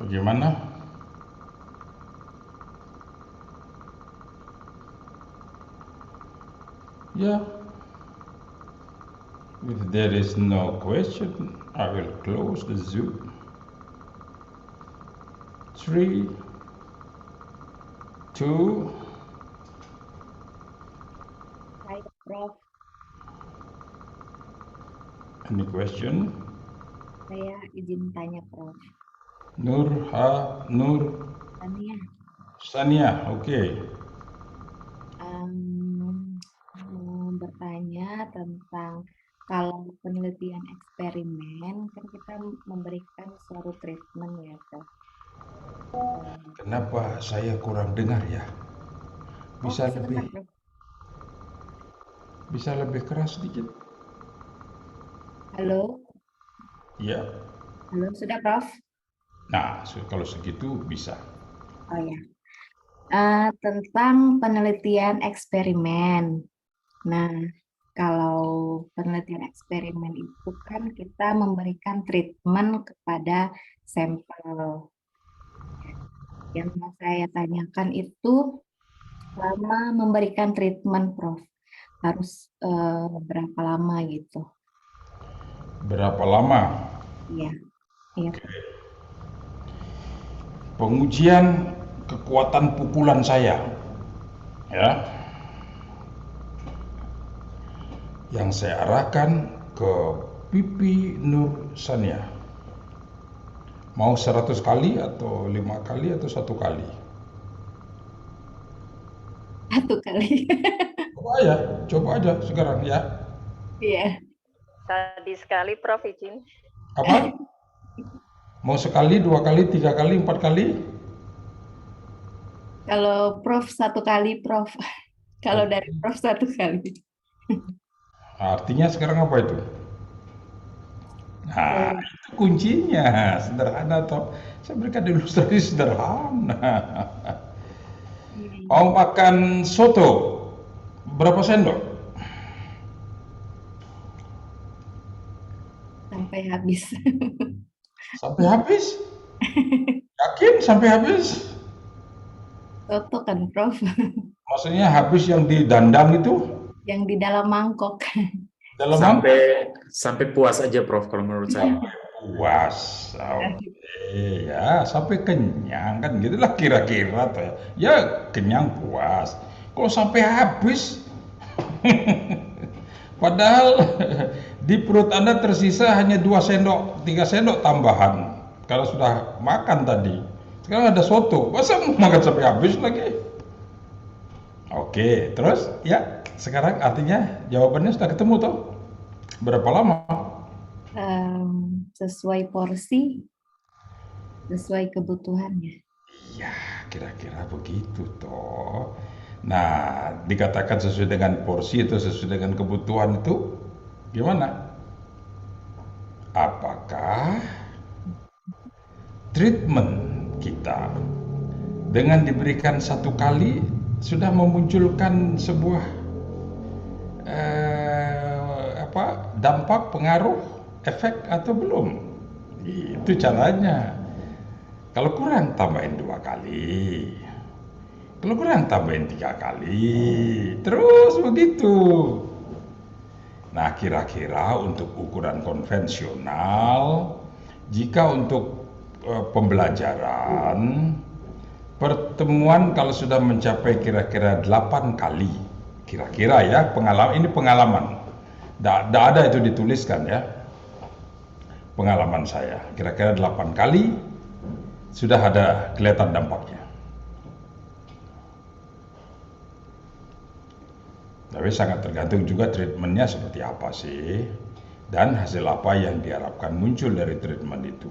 Bagaimana? Yeah, if there is no question, I will close the Zoom. 3, 2, Saya, Prof. any question? Saya izin tanya, Prof. Nur Tania, Sania, okay. mau bertanya tentang kalau penelitian eksperimen, kan kita memberikan suatu treatment ya, Prof. Kenapa saya kurang dengar ya? Oh, Bisa sebentar, lebih Prof. bisa lebih keras sedikit? Halo, Ya. halo, sudah, Prof? Nah, kalau segitu bisa. Oh ya, tentang penelitian eksperimen. Nah, kalau penelitian eksperimen itu kan kita memberikan treatment kepada sampel. Yang mau saya tanyakan itu selama memberikan treatment, Prof. Harus berapa lama gitu? Berapa lama? Iya, iya, Oke. Prof. Pengujian kekuatan pukulan saya, ya, yang saya arahkan ke pipi Nur Sania. Mau 100 kali atau 5 kali atau 1 kali? Satu kali. Coba aja sekarang ya. Iya. Tadi sekali Prof izin. Apa? Mau sekali, 2 kali, 3 kali, 4 kali? Kalau Prof satu kali, Prof. Kalau dari Prof satu kali. Artinya sekarang apa itu? Nah, Eh, itu kuncinya. Sederhana toh. Saya berikan ilustrasi sederhana. Mau makan soto? Berapa sendok? Sampai habis. Sampai habis? Yakin sampai habis? Soto kan, Prof. Maksudnya habis yang di dandang itu? Yang di dalam mangkok. Dalam Sampai sampai puas aja Prof kalau menurut saya. puas. Oke, ya sampai kenyang kan gitulah kira-kira tuh ya. Ya kenyang puas. Kalau sampai habis, padahal di perut Anda tersisa hanya 2 sendok, 3 sendok tambahan. Kalau sudah makan tadi. Sekarang ada soto, masa mau makan sampai habis lagi? Oke, terus ya sekarang artinya jawabannya sudah ketemu toh? Berapa lama? Sesuai porsi, sesuai kebutuhannya. Ya, kira-kira begitu toh. Nah, dikatakan sesuai dengan porsi atau sesuai dengan kebutuhan itu gimana? Apakah treatment kita dengan diberikan 1 kali sudah memunculkan sebuah dampak, pengaruh, efek atau belum? Itu caranya. Kalau kurang tambahin 2 kali. Kalau kurang tambahin 3 kali. Terus begitu. Nah, kira-kira untuk ukuran konvensional, jika untuk pembelajaran, pertemuan kalau sudah mencapai kira-kira 8 kali, kira-kira ya, ini pengalaman. Tidak ada itu dituliskan ya, pengalaman saya. Kira-kira 8 kali sudah ada kelihatan dampaknya. Tapi sangat tergantung juga treatmentnya seperti apa sih, dan hasil apa yang diharapkan muncul dari treatment itu.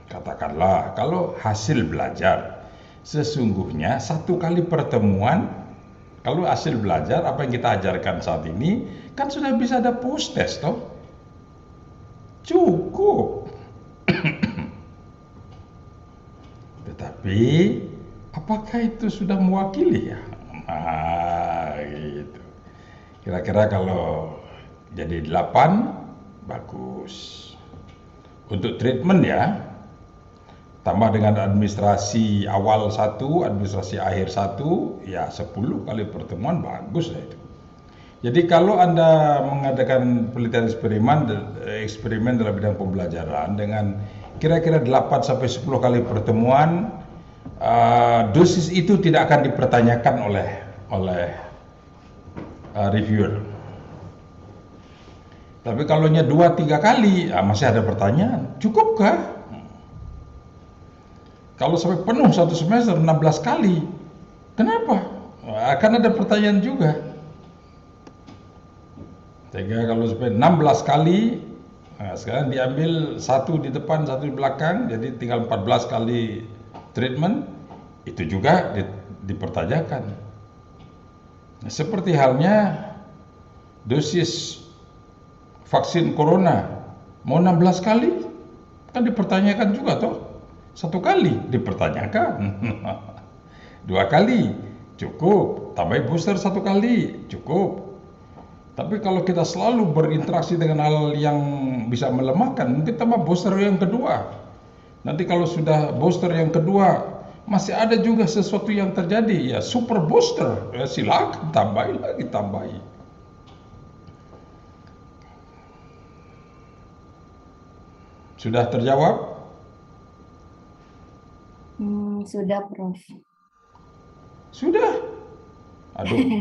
Katakanlah kalau hasil belajar, sesungguhnya 1 kali pertemuan, kalau hasil belajar apa yang kita ajarkan saat ini kan sudah bisa ada post test toh, cukup. Tetapi apakah itu sudah mewakili ya? Nah, gitu. Kira-kira kalau jadi 8, bagus. untuk treatment ya, tambah dengan administrasi awal 1, administrasi akhir 1, ya 10 kali pertemuan bagus lah itu. Jadi kalau Anda mengadakan penelitian eksperimen dalam bidang pembelajaran dengan kira-kira 8 sampai 10 kali pertemuan, dosis itu tidak akan dipertanyakan oleh reviewer. Tapi kalau 2-3 kali, masih ada pertanyaan. Cukupkah? Kalau sampai penuh satu semester 16 kali, kenapa? Akan ada pertanyaan juga. Sehingga kalau sampai 16 kali, sekarang diambil 1 di depan, 1 di belakang, jadi tinggal 14 kali treatment, itu juga dipertanyakan. Seperti halnya dosis vaksin corona, mau 16 kali, kan dipertanyakan juga toh. 1 kali dipertanyakan, 2 kali cukup, tambah booster 1 kali cukup. Tapi kalau kita selalu berinteraksi dengan hal yang bisa melemahkan, mungkin tambah booster yang kedua. Nanti kalau sudah booster yang kedua masih ada juga sesuatu yang terjadi, ya super booster, ya silakan tambahin lagi, tambahin. Sudah terjawab? Sudah, Prof. Sudah. Aduh,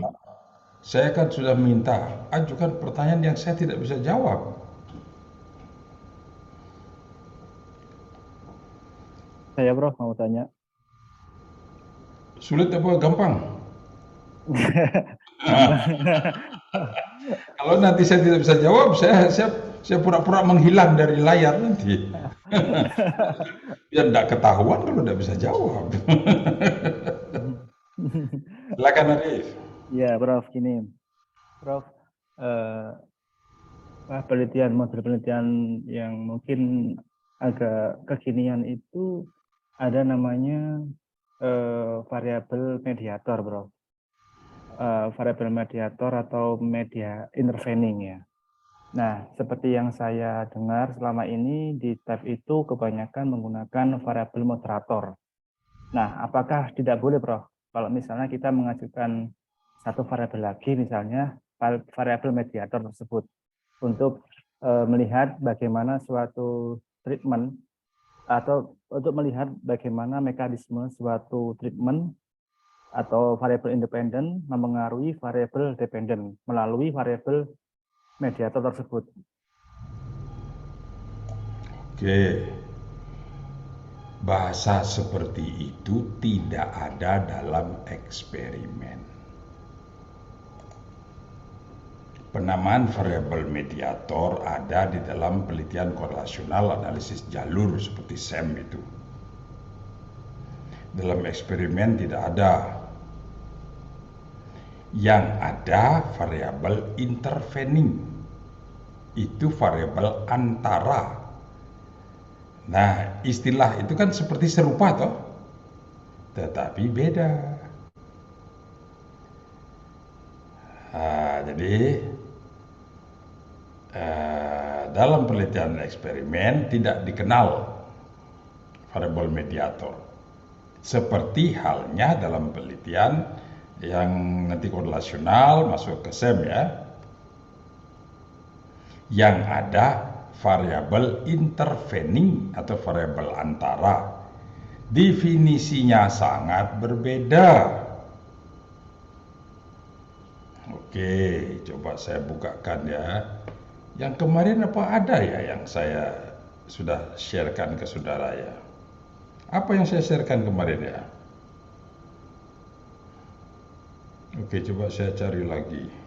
saya kan sudah minta ajukan pertanyaan yang saya tidak bisa jawab. Saya Prof mau tanya. Sulit apa gampang? Kalau nanti saya tidak bisa jawab, saya pura-pura menghilang dari layar nanti. Biar tidak ketahuan kalau tidak bisa jawab. Silakan Arif. Ya, Prof, gini. Prof, model penelitian yang mungkin agak kekinian itu ada namanya variabel mediator, Prof. Variabel mediator atau media intervening ya. Nah, seperti yang saya dengar selama ini di tab itu kebanyakan menggunakan variabel moderator. Nah, apakah tidak boleh, Prof? Kalau misalnya kita mengajukan satu variabel lagi, misalnya variabel mediator tersebut, untuk melihat bagaimana suatu treatment atau untuk melihat bagaimana mekanisme suatu treatment atau variabel independen mempengaruhi variabel dependen melalui variabel mediator tersebut. Oke. Bahasa seperti itu tidak ada dalam eksperimen. Penamaan variabel mediator ada di dalam penelitian korelasional analisis jalur seperti SEM itu. Dalam eksperimen tidak ada. Yang ada variabel intervening. Itu variabel antara. Nah, istilah itu kan seperti serupa toh, tetapi beda. Jadi dalam penelitian eksperimen tidak dikenal variabel mediator. Seperti halnya dalam penelitian yang nanti korelasional masuk ke SEM ya. Yang ada variabel intervening atau variabel antara. Definisinya sangat berbeda. Oke, coba saya bukakan ya. Yang kemarin apa ada ya yang saya sudah sharekan ke saudara ya? Apa yang saya sharekan kemarin ya? Oke, coba saya cari lagi.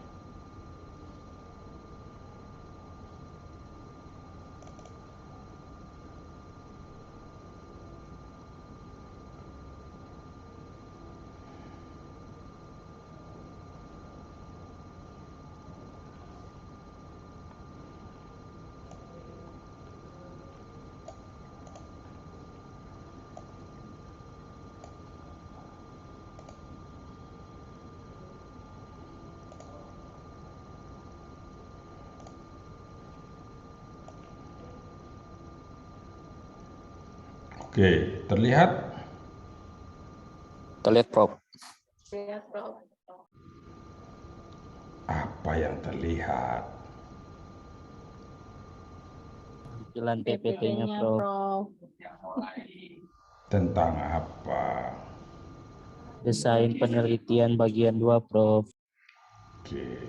Oke, terlihat? Terlihat, Prof. Iya, Prof. Apa yang terlihat? Tampilan PPT-nya, PPT-nya, Prof. Prof. Tentang apa? Desain penelitian bagian 2, Prof. Oke.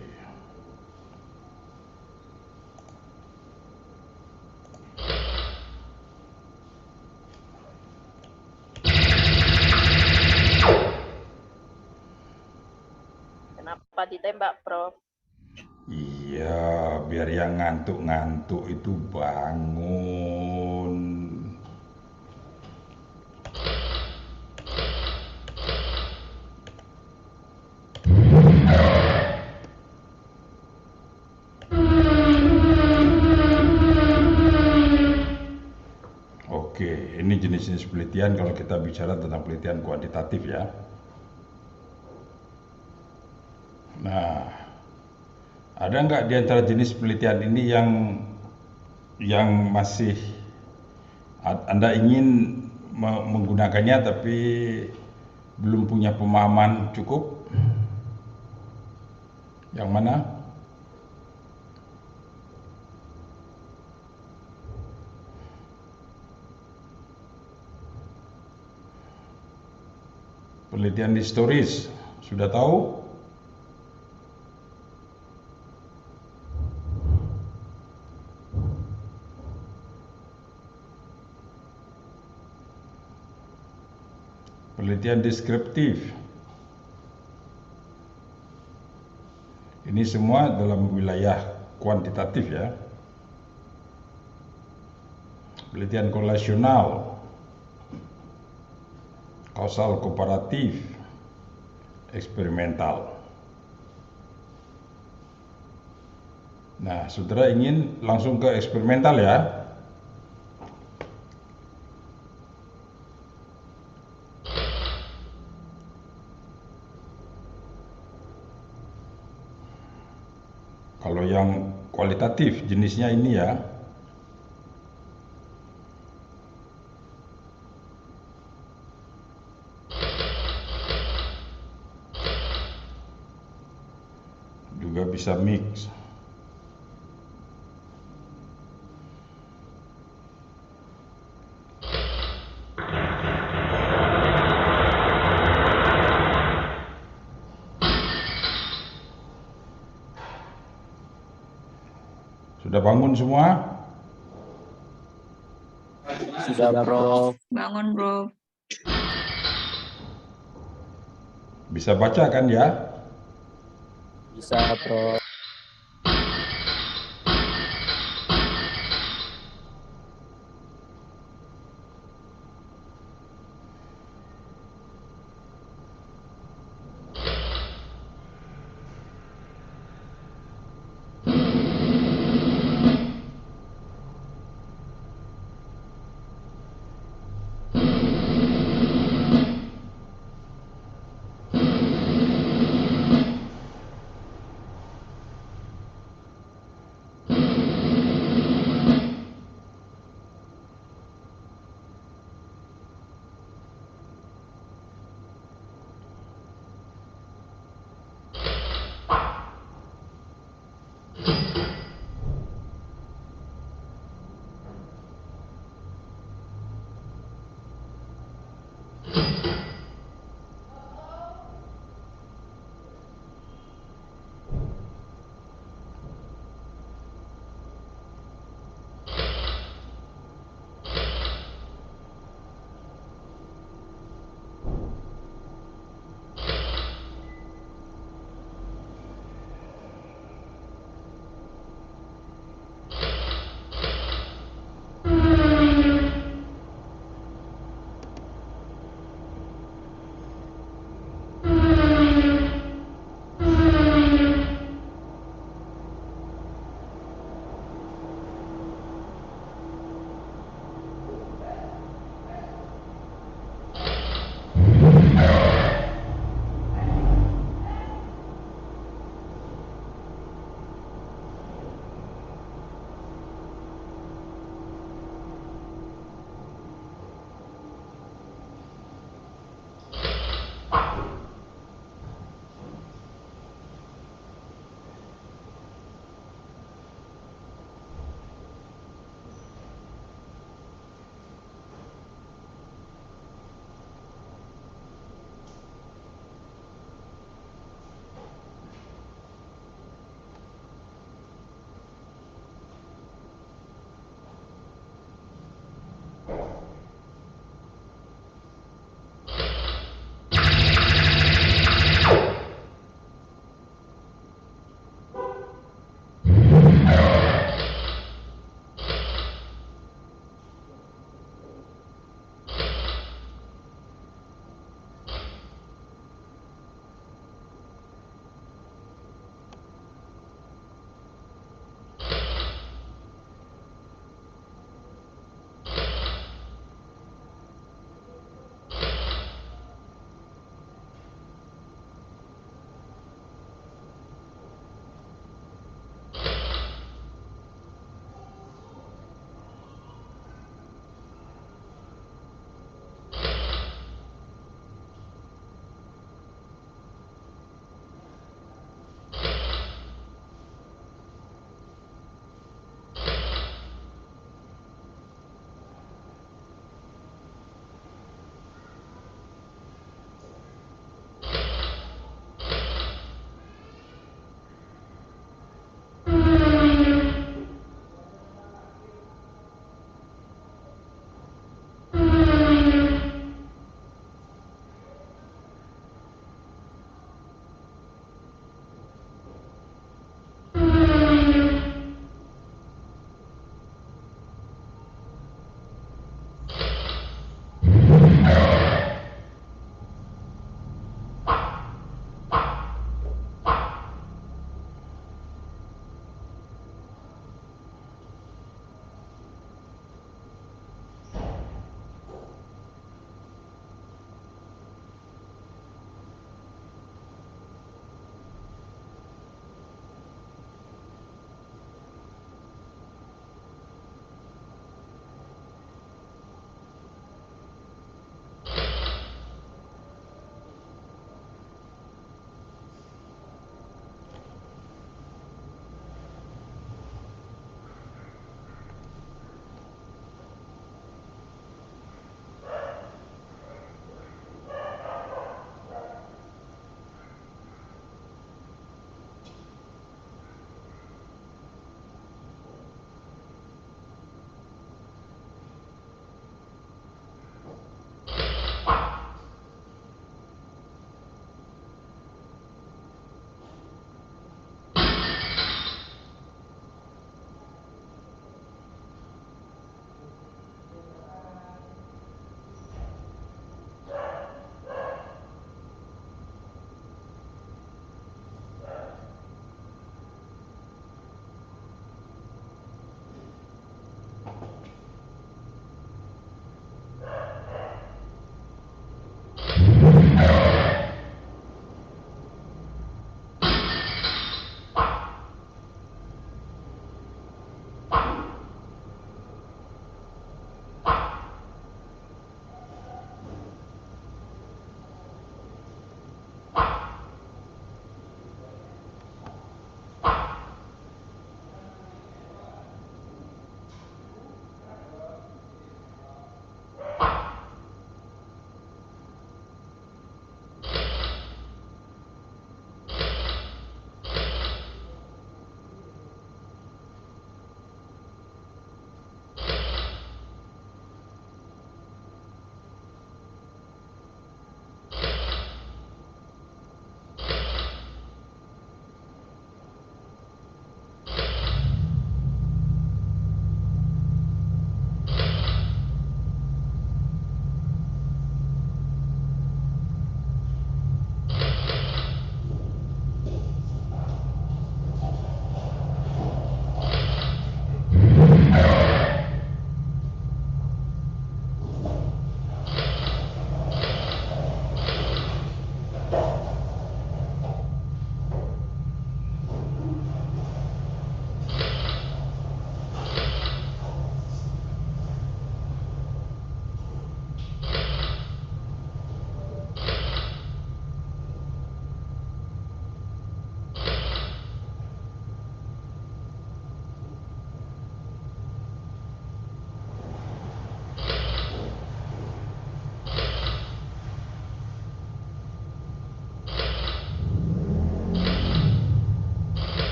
Kenapa ditembak, Prof? Iya, biar yang ngantuk-ngantuk itu bangun. Oke, ini jenis-jenis penelitian kalau kita bicara tentang penelitian kuantitatif ya. Nah, ada nggak di antara jenis penelitian ini yang masih Anda ingin menggunakannya tapi belum punya pemahaman cukup? Yang mana? Penelitian historis, sudah tahu? Penelitian deskriptif. Ini semua dalam wilayah kuantitatif ya. Penelitian korelasional, kausal komparatif, eksperimental. Nah, saudara ingin langsung ke eksperimental ya? Kalau yang kualitatif jenisnya ini ya. Juga bisa mix. Sudah bangun semua? Sudah, Prof. Bangun, Bro. Bisa baca kan ya? Bisa, Prof.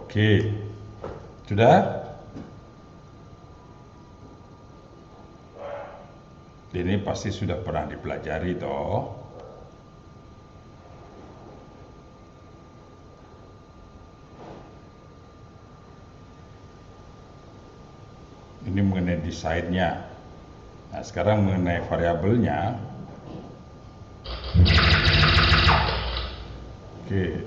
Oke. Sudah? Ini pasti sudah pernah dipelajari toh. Ini mengenai desainnya. Nah, sekarang mengenai variabelnya. Oke.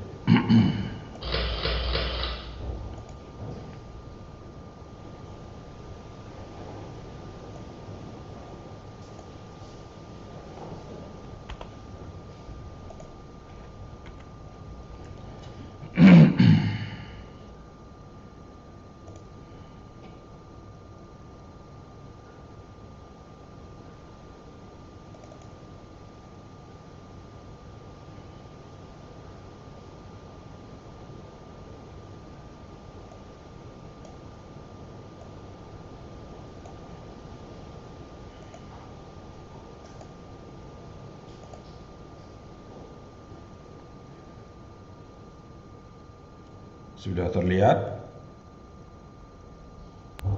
Sudah terlihat?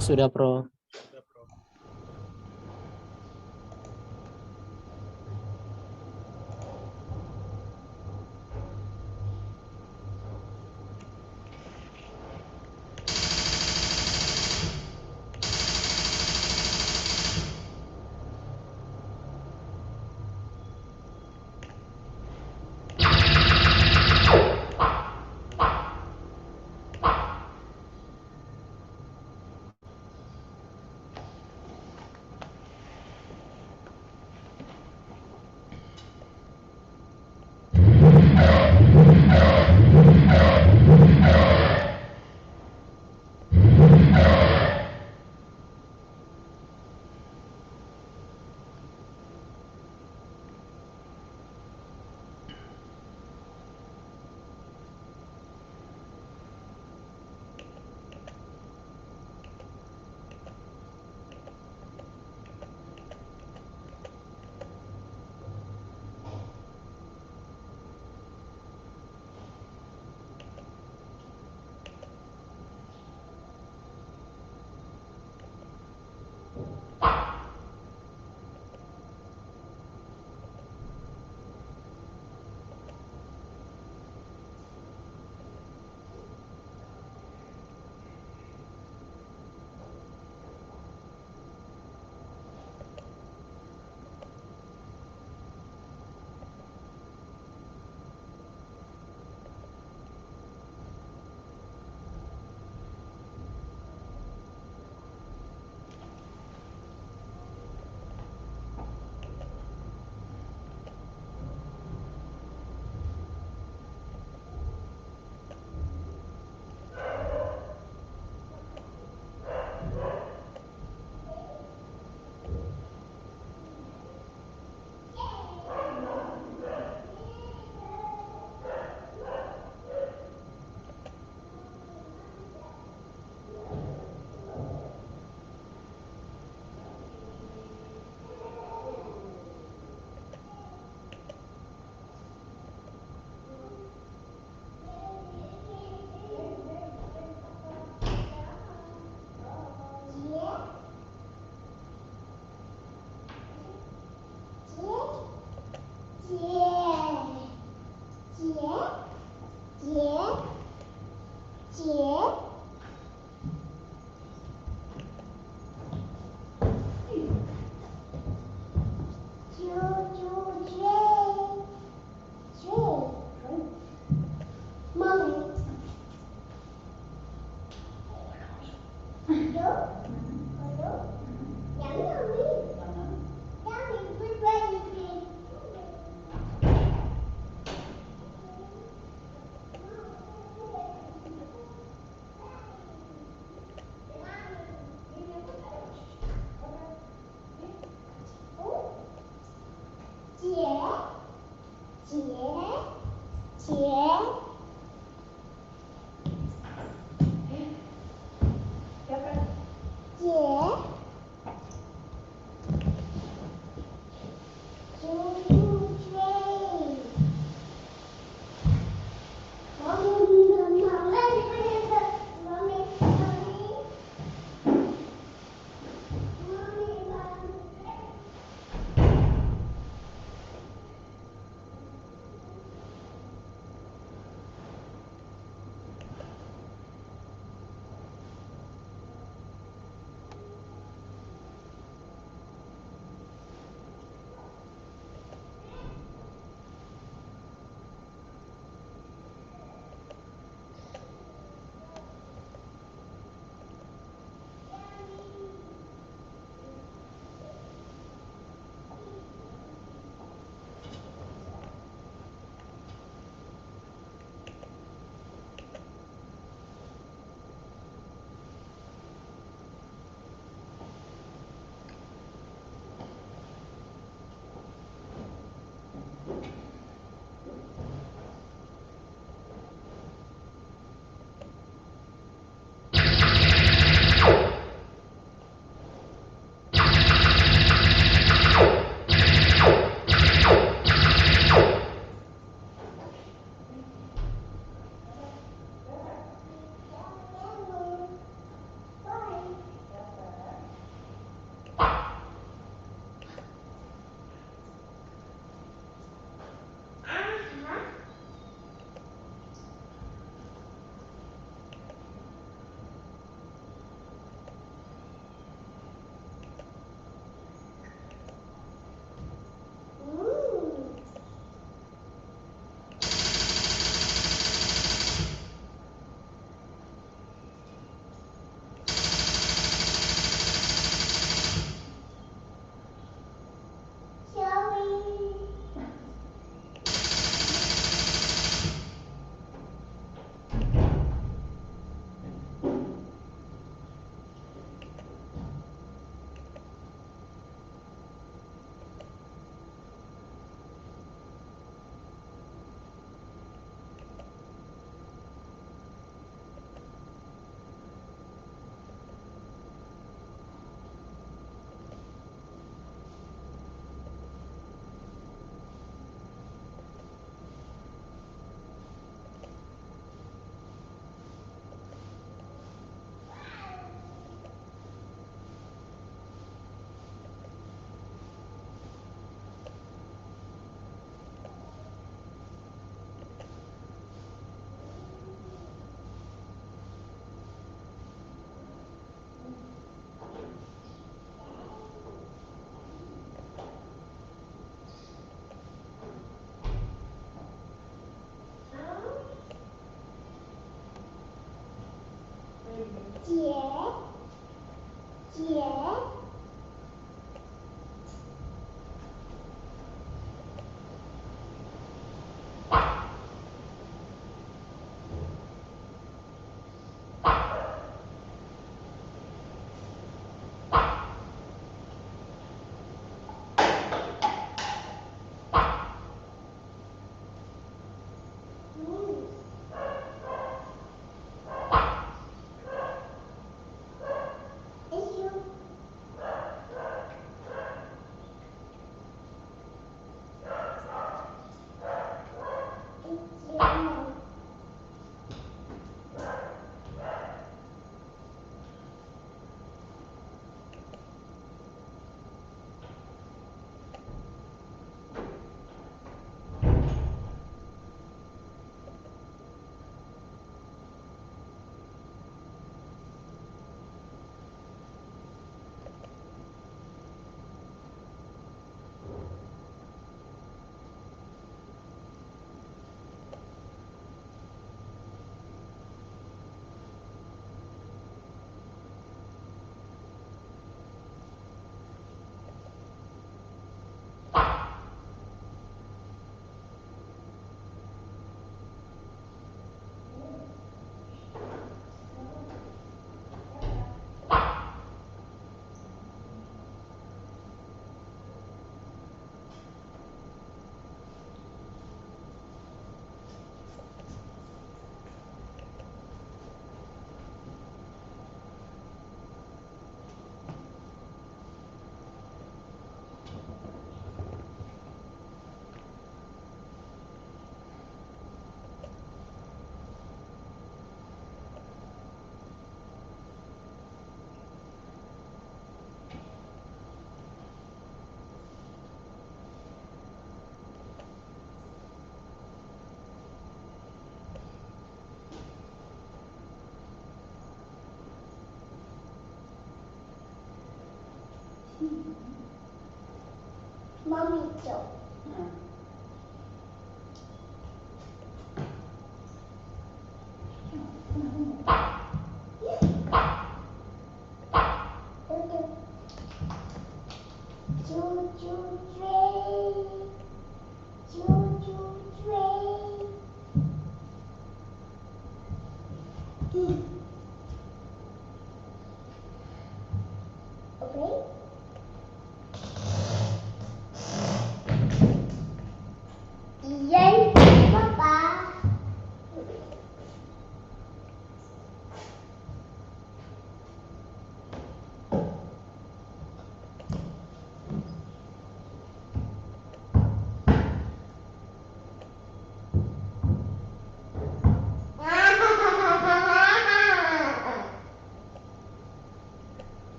Sudah, Prof.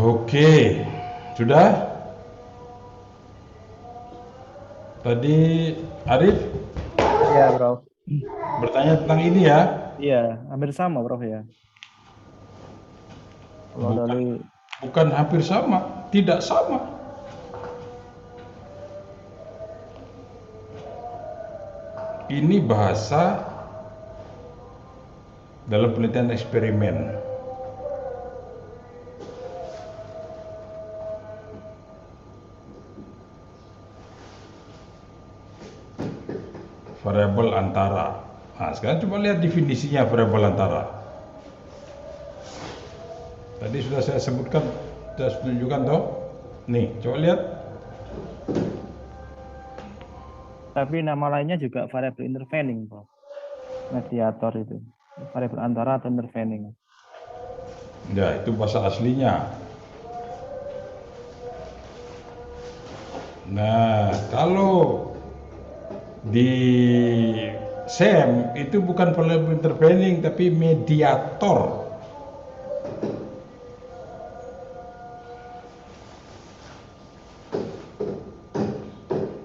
Oke, sudah? Tadi Arif Iya, Prof. bertanya tentang ini ya. Iya, hampir sama, Prof ya. Kalau Bukan. dari Bukan hampir sama, tidak sama. Ini bahasa dalam penelitian eksperimen. Variabel antara. Nah, sekarang coba lihat definisinya variabel antara. Tadi sudah saya sebutkan, sudah tunjukkan toh. Nih, coba lihat. tapi nama lainnya juga variabel intervening, Prof. Mediator itu. Variabel antara atau intervening. Ya, itu bahasa aslinya. Nah, kalau di SEM itu bukan variabel intervening tapi mediator.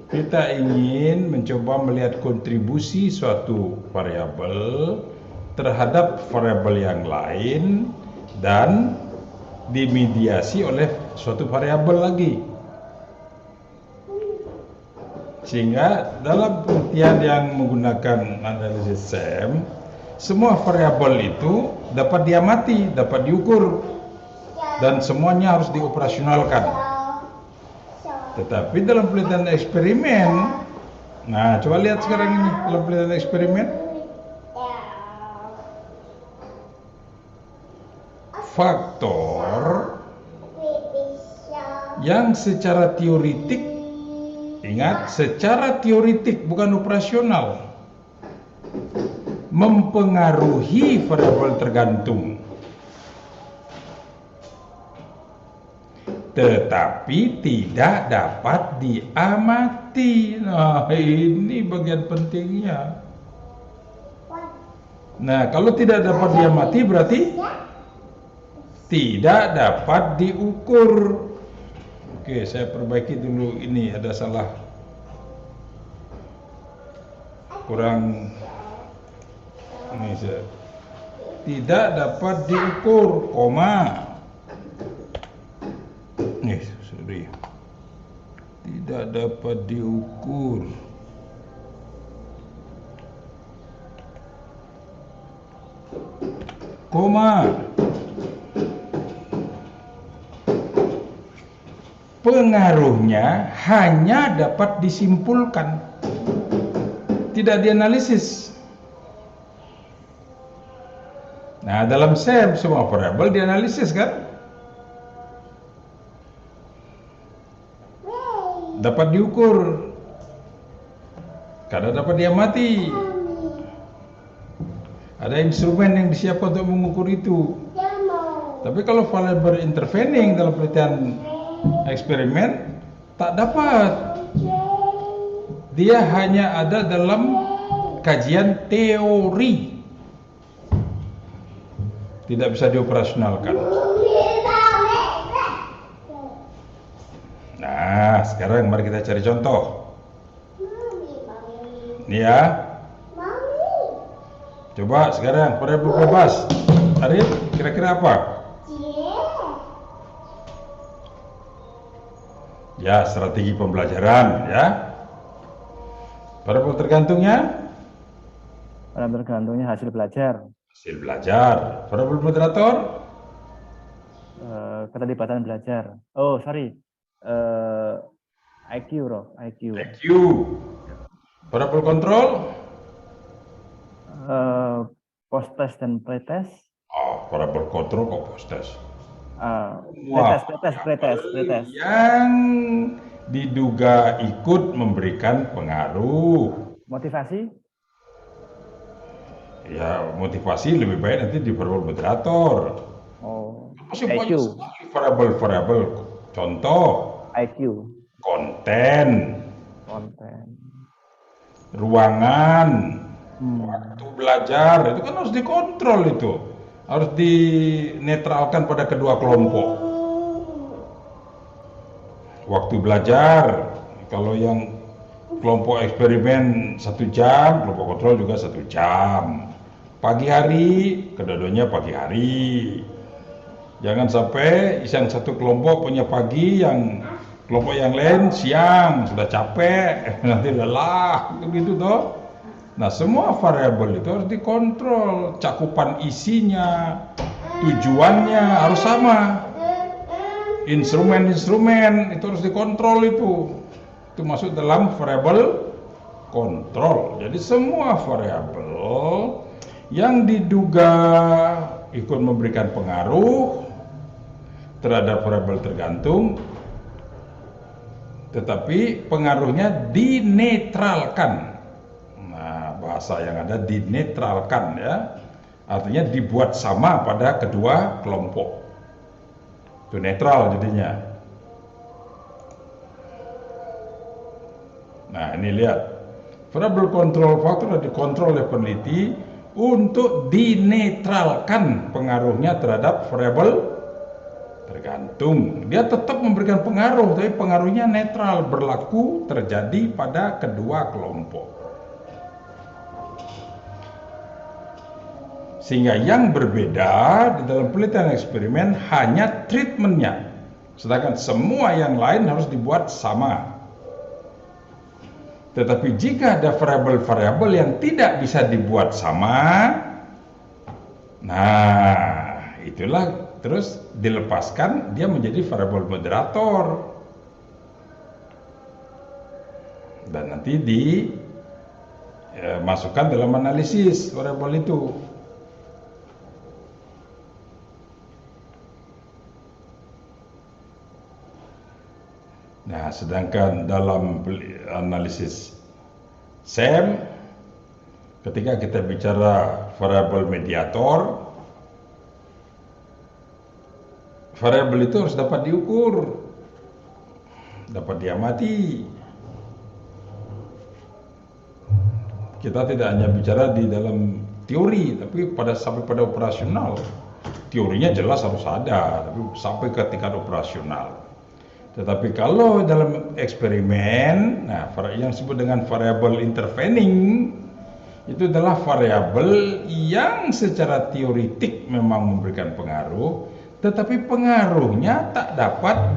Kita ingin mencoba melihat kontribusi suatu variabel terhadap variabel yang lain dan dimediasi oleh suatu variabel lagi. Sehingga dalam penelitian yang menggunakan analisis SEM, semua variabel itu dapat diamati, dapat diukur, dan semuanya harus dioperasionalkan. Tetapi dalam penelitian eksperimen, nah coba lihat sekarang ini dalam penelitian eksperimen, faktor yang secara teoritik, ingat, secara teoritik bukan operasional, mempengaruhi variabel tergantung, tetapi tidak dapat diamati. Nah, ini bagian pentingnya. Nah, kalau tidak dapat diamati berarti tidak dapat diukur. Oke, saya perbaiki dulu, ini ada salah. Kurang ini saya. Tidak dapat diukur, koma. Nih, sorry. Tidak dapat diukur. Koma. Pengaruhnya hanya dapat disimpulkan, tidak dianalisis. Nah, dalam SEM semua variabel dianalisis kan? Dapat diukur, kadang dapat diamati. Ada instrumen yang disiapkan untuk mengukur itu. Tapi kalau variabel intervening dalam penelitian eksperimen tak dapat. Dia hanya ada dalam kajian teori, tidak bisa dioperasionalkan. Nah, sekarang mari kita cari contoh. Ini ya. Coba sekarang variabel bebas. Arif, kira-kira apa? Ya, strategi pembelajaran ya. Variabel tergantungnya? Variabel tergantungnya hasil belajar. Hasil belajar. Variabel moderator? Keterlibatan belajar. Oh, sorry. IQ, Prof. IQ. IQ. Variabel kontrol? Post-test dan pre-test. Oh, variabel kontrol kok post-test. Pretest. Yang diduga ikut memberikan pengaruh. Motivasi? Ya, motivasi lebih baik nanti di variabel moderator. Oh, Masih IQ. banyak sekali variabel-variabel. Contoh, IQ. konten, Konten. ruangan, Hmm. waktu belajar, itu kan harus dikontrol itu. Harus dinetralkan pada kedua kelompok. Waktu belajar, kalau yang kelompok eksperimen 1 jam, kelompok kontrol juga 1 jam. Pagi hari, kedua-duanya pagi hari. Jangan sampai yang satu kelompok punya pagi, yang kelompok yang lain siang, sudah capek, nanti lelah, begitu toh. Nah, semua variabel itu harus dikontrol, cakupan isinya, tujuannya harus sama. Instrumen-instrumen itu harus dikontrol itu. Itu masuk dalam variabel kontrol. Jadi semua variabel yang diduga ikut memberikan pengaruh terhadap variabel tergantung, tetapi pengaruhnya dinetralkan. Nah, bahasa yang ada dinetralkan ya, artinya dibuat sama pada kedua kelompok. Itu netral jadinya. Nah, ini lihat. Variabel control factor dikontrol oleh peneliti untuk dinetralkan pengaruhnya terhadap variabel tergantung. Dia tetap memberikan pengaruh, tapi pengaruhnya netral, berlaku terjadi pada kedua kelompok. Sehingga yang berbeda di dalam penelitian eksperimen hanya treatmentnya, sedangkan semua yang lain harus dibuat sama. Tetapi jika ada variabel-variabel yang tidak bisa dibuat sama, nah itulah terus dilepaskan, dia menjadi variabel moderator. Dan nanti dimasukkan dalam analisis variabel itu. Nah, sedangkan dalam analisis SEM, ketika kita bicara variabel mediator, variabel itu harus dapat diukur, dapat diamati. Kita tidak hanya bicara di dalam teori, tapi sampai pada operasional. Teorinya jelas harus ada, tapi sampai ke tingkat operasional. Tetapi kalau dalam eksperimen, nah yang disebut dengan variabel intervening itu adalah variabel yang secara teoritik memang memberikan pengaruh, tetapi pengaruhnya tak dapat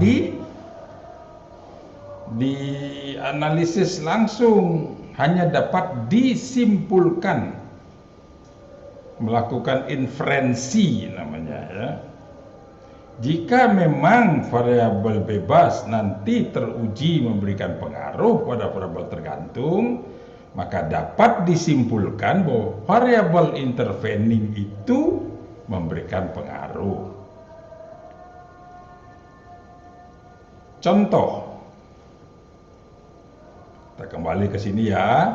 dianalisis langsung, hanya dapat disimpulkan, melakukan inferensi namanya ya. Jika memang variabel bebas nanti teruji memberikan pengaruh pada variabel tergantung, maka dapat disimpulkan bahwa variabel intervening itu memberikan pengaruh. Contoh, kita kembali ke sini ya.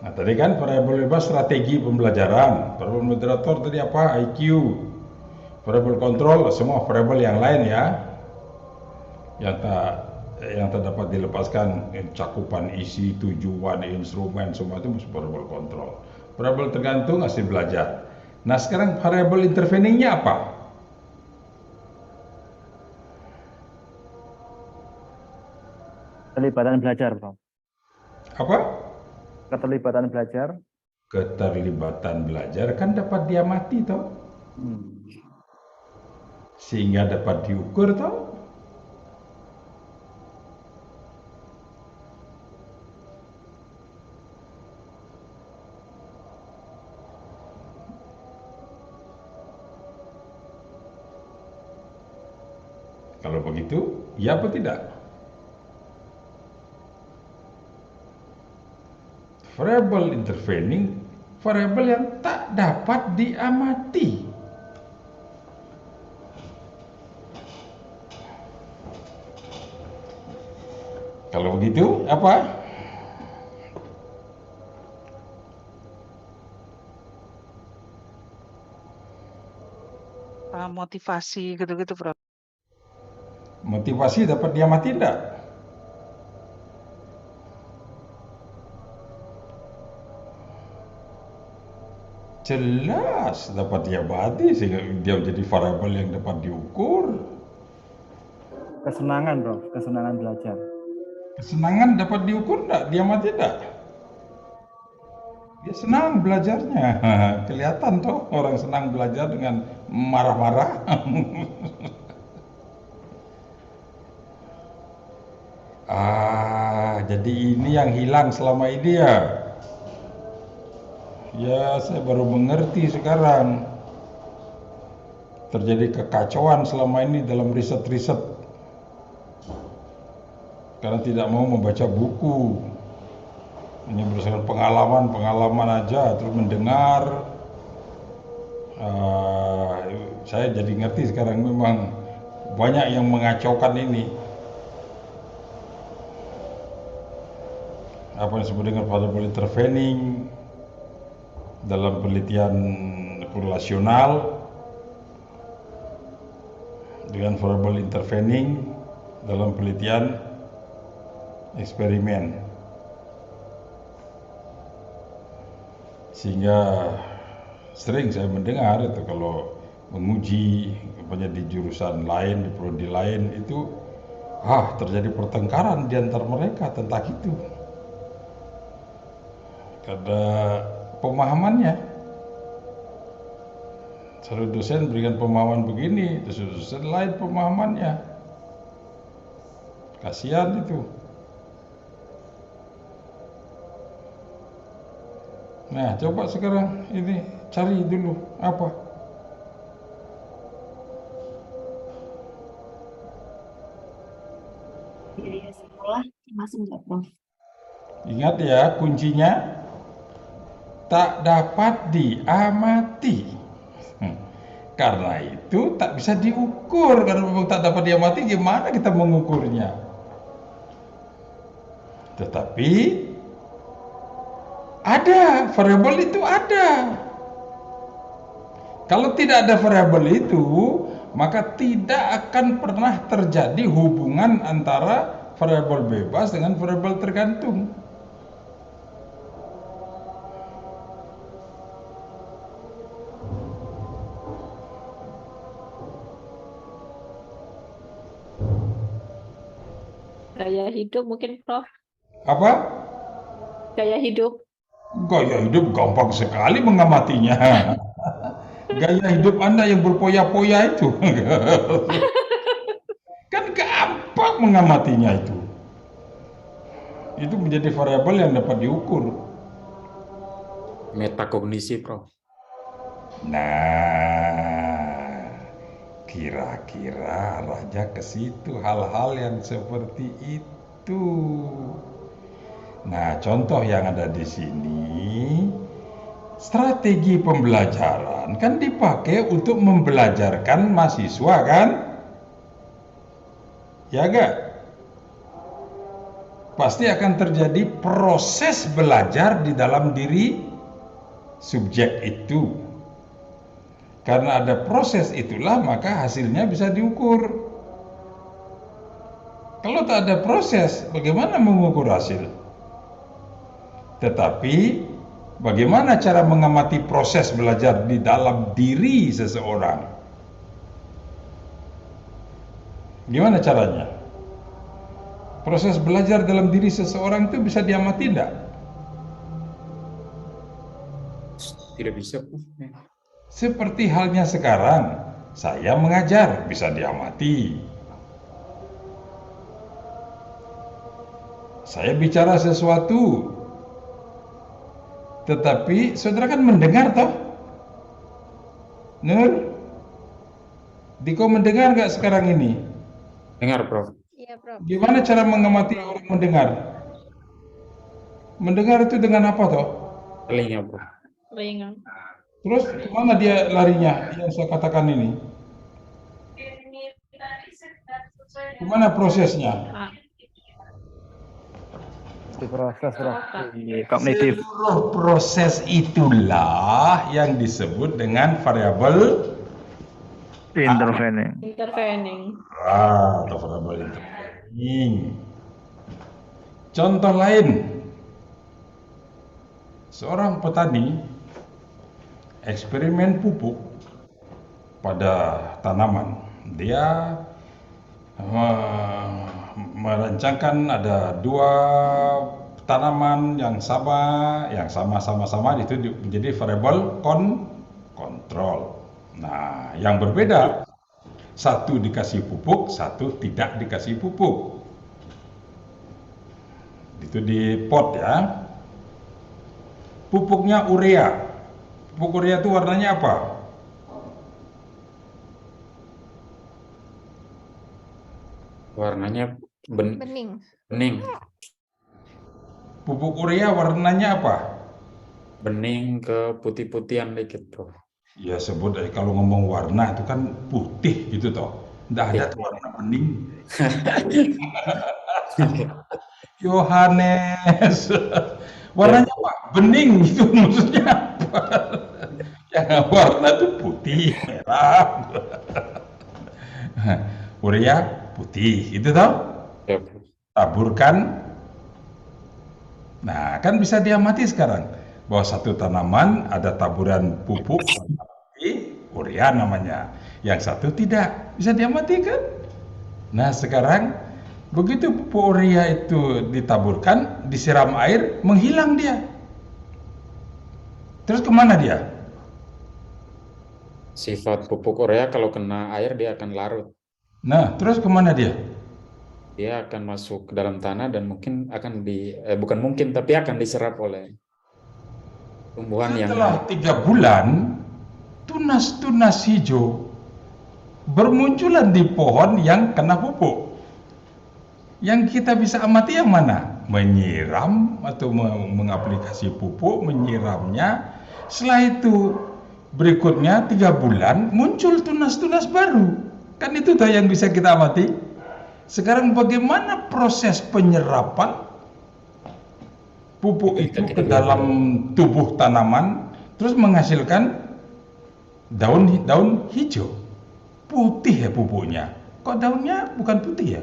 Nah, tadi kan variabel bebas strategi pembelajaran, variabel moderator tadi apa? IQ. Variabel kontrol semua variabel yang lain ya, yang tak dapat dilepaskan, cakupan isi, tujuan, instrumen, semua itu masuk variabel kontrol. Variabel tergantung hasil belajar. Nah, sekarang variabel interveningnya apa? Keterlibatan belajar, Bro. Apa? Keterlibatan belajar. Keterlibatan belajar kan dapat diamati toh. Sehingga dapat diukur toh. Kalau begitu, ya apa tidak? Variabel intervening, variabel yang tak dapat diamati. Kalau begitu, apa? Motivasi gitu-gitu, Prof. Motivasi dapat diamati tidak? Jelas dapat diamati sehingga dia jadi variabel yang dapat diukur. Kesenangan, Prof. Kesenangan belajar. Kesenangan dapat diukur enggak? Diamati enggak? Dia senang belajarnya. Kelihatan toh orang senang belajar dengan marah-marah. Jadi ini yang hilang selama ini ya. Ya, saya baru mengerti sekarang. Terjadi kekacauan selama ini dalam riset-riset. Karena tidak mau membaca buku. Hanya berdasarkan pengalaman aja, terus mendengar. Saya jadi ngerti sekarang memang banyak yang mengacaukan ini. Apa yang disebut dengan variable intervening dalam penelitian korelasional, dengan variable intervening dalam penelitian eksperimen, sehingga sering saya mendengar itu kalau menguji di jurusan lain, di prodi lain itu terjadi pertengkaran di antara mereka tentang itu karena pemahamannya. Satu dosen berikan pemahaman begini, terus dosen lain pemahamannya. Kasihan itu. Nah, coba sekarang ini cari dulu apa. Biaya sekolah masuk nggak, Prof? Ingat ya, kuncinya tak dapat diamati. Karena itu tak bisa diukur. Karena memang tak dapat diamati, gimana kita mengukurnya? Tetapi ada, variabel itu ada. Kalau tidak ada variabel itu, maka tidak akan pernah terjadi hubungan antara variabel bebas dengan variabel tergantung. Gaya hidup mungkin, Prof. Apa? Gaya hidup. Gaya hidup gampang sekali mengamatinya. Gaya hidup Anda yang berpoya-poya itu. Kan gampang mengamatinya itu. Itu menjadi variabel yang dapat diukur. Metakognisi, Prof. Nah, kira-kira arahnya ke situ, hal-hal yang seperti itu. Nah, contoh yang ada di sini, strategi pembelajaran kan dipakai untuk membelajarkan mahasiswa kan? Ya enggak? Pasti akan terjadi proses belajar di dalam diri subjek itu. Karena ada proses itulah maka hasilnya bisa diukur. Kalau tak ada proses, bagaimana mengukur hasil? Tetapi bagaimana cara mengamati proses belajar di dalam diri seseorang? Gimana caranya? Proses belajar dalam diri seseorang itu bisa diamati tidak? Tidak bisa, Prof. Seperti halnya sekarang, saya mengajar bisa diamati. Saya bicara sesuatu, tetapi saudara kan mendengar toh? Nur, Diko mendengar nggak sekarang ini? Dengar, Prof. Iya, Prof. Gimana cara mengamati orang mendengar? Mendengar itu dengan apa toh? Telinga, Prof. Ringan. Terus kemana dia larinya yang saya katakan ini? Gimana prosesnya? di proses Prof, di kognitif. Seluruh proses itulah yang disebut dengan variabel Intervening. Intervening. atau variabel intervening. Contoh lain, seorang petani eksperimen pupuk pada tanaman. Dia merancangkan ada dua tanaman yang sama itu menjadi variabel kontrol. Nah, yang berbeda, satu dikasih pupuk, satu tidak dikasih pupuk. Itu di pot ya. Pupuknya urea. Pupuk urea itu warnanya apa? Warnanya Bening. bening. Pupuk urea warnanya apa? Bening ke putih-putihan dikit, Prof. Ya sebut kalau ngomong warna itu kan putih gitu toh. Nggak ada tuh warna bening. Yohanes. Warnanya apa? Bening itu maksudnya apa? Yang warna itu putih, merah. Urea putih, itu toh? Ya, Prof. Taburkan. Nah, kan bisa diamati sekarang bahwa satu tanaman ada taburan pupuk, tapi urea namanya. Yang satu tidak, bisa diamati kan? Nah, sekarang begitu pupuk urea itu ditaburkan, disiram air, menghilang dia. Terus kemana dia? Sifat pupuk urea kalau kena air dia akan larut. Nah, terus kemana dia? Dia akan masuk ke dalam tanah dan mungkin akan bukan mungkin tapi akan diserap oleh tumbuhan yang Setelah 3 bulan, tunas-tunas hijau bermunculan di pohon yang kena pupuk. Yang kita bisa amati yang mana? Menyiram atau mengaplikasi pupuk, menyiramnya. Setelah itu berikutnya 3 bulan muncul tunas-tunas baru. Kan itu tuh yang bisa kita amati. Sekarang bagaimana proses penyerapan pupuk itu ke dalam tubuh tanaman terus menghasilkan daun hijau. Putih ya pupuknya. Kok daunnya bukan putih ya?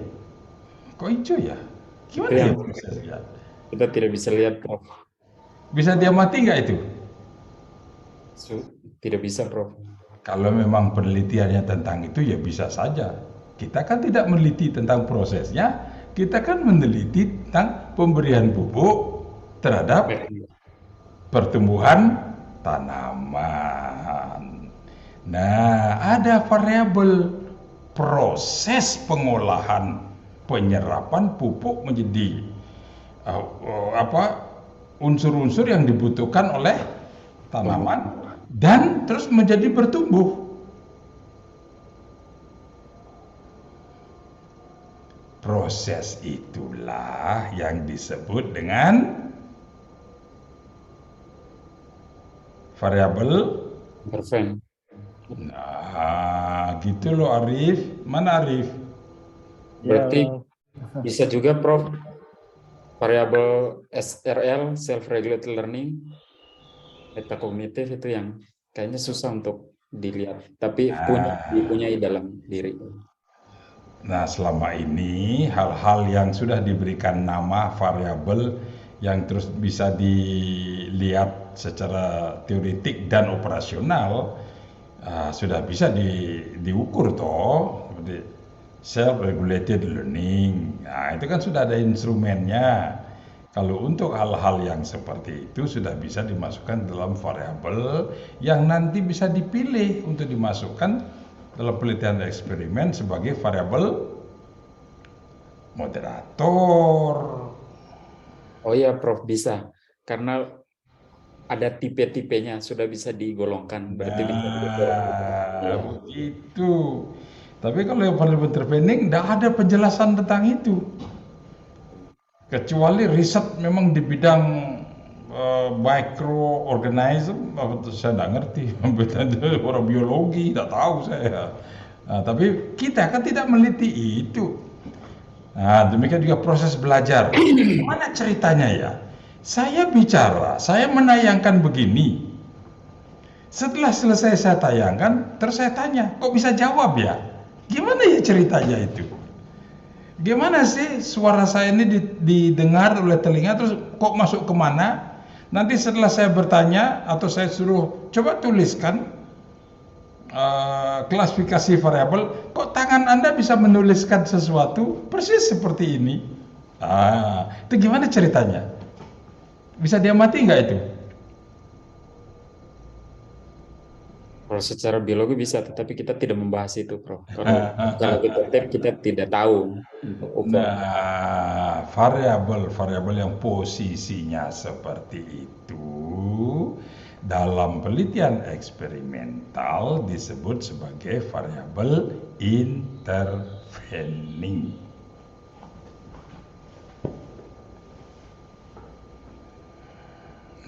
Kok hijau ya? Gimana ya prosesnya? kita tidak bisa lihat, Prof. Bisa diamati nggak itu? Tidak bisa, Prof. Kalau memang penelitiannya tentang itu ya bisa saja. Kita kan tidak meneliti tentang prosesnya, kita kan meneliti tentang pemberian pupuk terhadap pertumbuhan tanaman. Nah, ada variabel proses pengolahan penyerapan pupuk menjadi unsur-unsur yang dibutuhkan oleh tanaman dan terus menjadi bertumbuh. Proses itulah yang disebut dengan variabel Interven. Nah, gitu loh Arif. Mana Arif? Berarti Ya, bisa juga, Prof, variabel SRL, self-regulated learning, metakognitif itu yang kayaknya susah untuk dilihat, tapi dipunyai dalam diri. Nah, selama ini hal-hal yang sudah diberikan nama variabel yang terus bisa dilihat secara teoretik dan operasional sudah bisa diukur toh, seperti self-regulated learning. Nah, itu kan sudah ada instrumennya. Kalau untuk hal-hal yang seperti itu sudah bisa dimasukkan dalam variabel yang nanti bisa dipilih untuk dimasukkan dalam penelitian eksperimen sebagai variabel moderator. Oh iya, Prof, bisa. Karena ada tipe-tipenya, sudah bisa digolongkan. Berarti bisa Begitu. Tapi kalau yang variabel intervening, tidak ada penjelasan tentang itu. Kecuali riset memang di bidang microorganism, saya tidak ngerti, orang biologi, tidak tahu saya. Nah, tapi kita kan tidak meneliti itu. Nah, demikian juga proses belajar. Gimana ceritanya ya? Saya bicara, saya menayangkan begini. Setelah selesai saya tayangkan, terus saya tanya, kok bisa jawab ya? Gimana ya ceritanya itu? Gimana sih suara saya ini didengar oleh telinga, terus kok masuk kemana? Nanti setelah saya bertanya atau saya suruh coba tuliskan klasifikasi variabel, kok tangan Anda bisa menuliskan sesuatu persis seperti ini? Itu gimana ceritanya? Bisa diamati nggak itu? Kalau secara biologi bisa, tetapi kita tidak membahas itu, Prof. Kalau kita tes, kita tidak tahu untuk ukuran. Nah, variabel-variabel yang posisinya seperti itu dalam penelitian eksperimental disebut sebagai variabel intervening.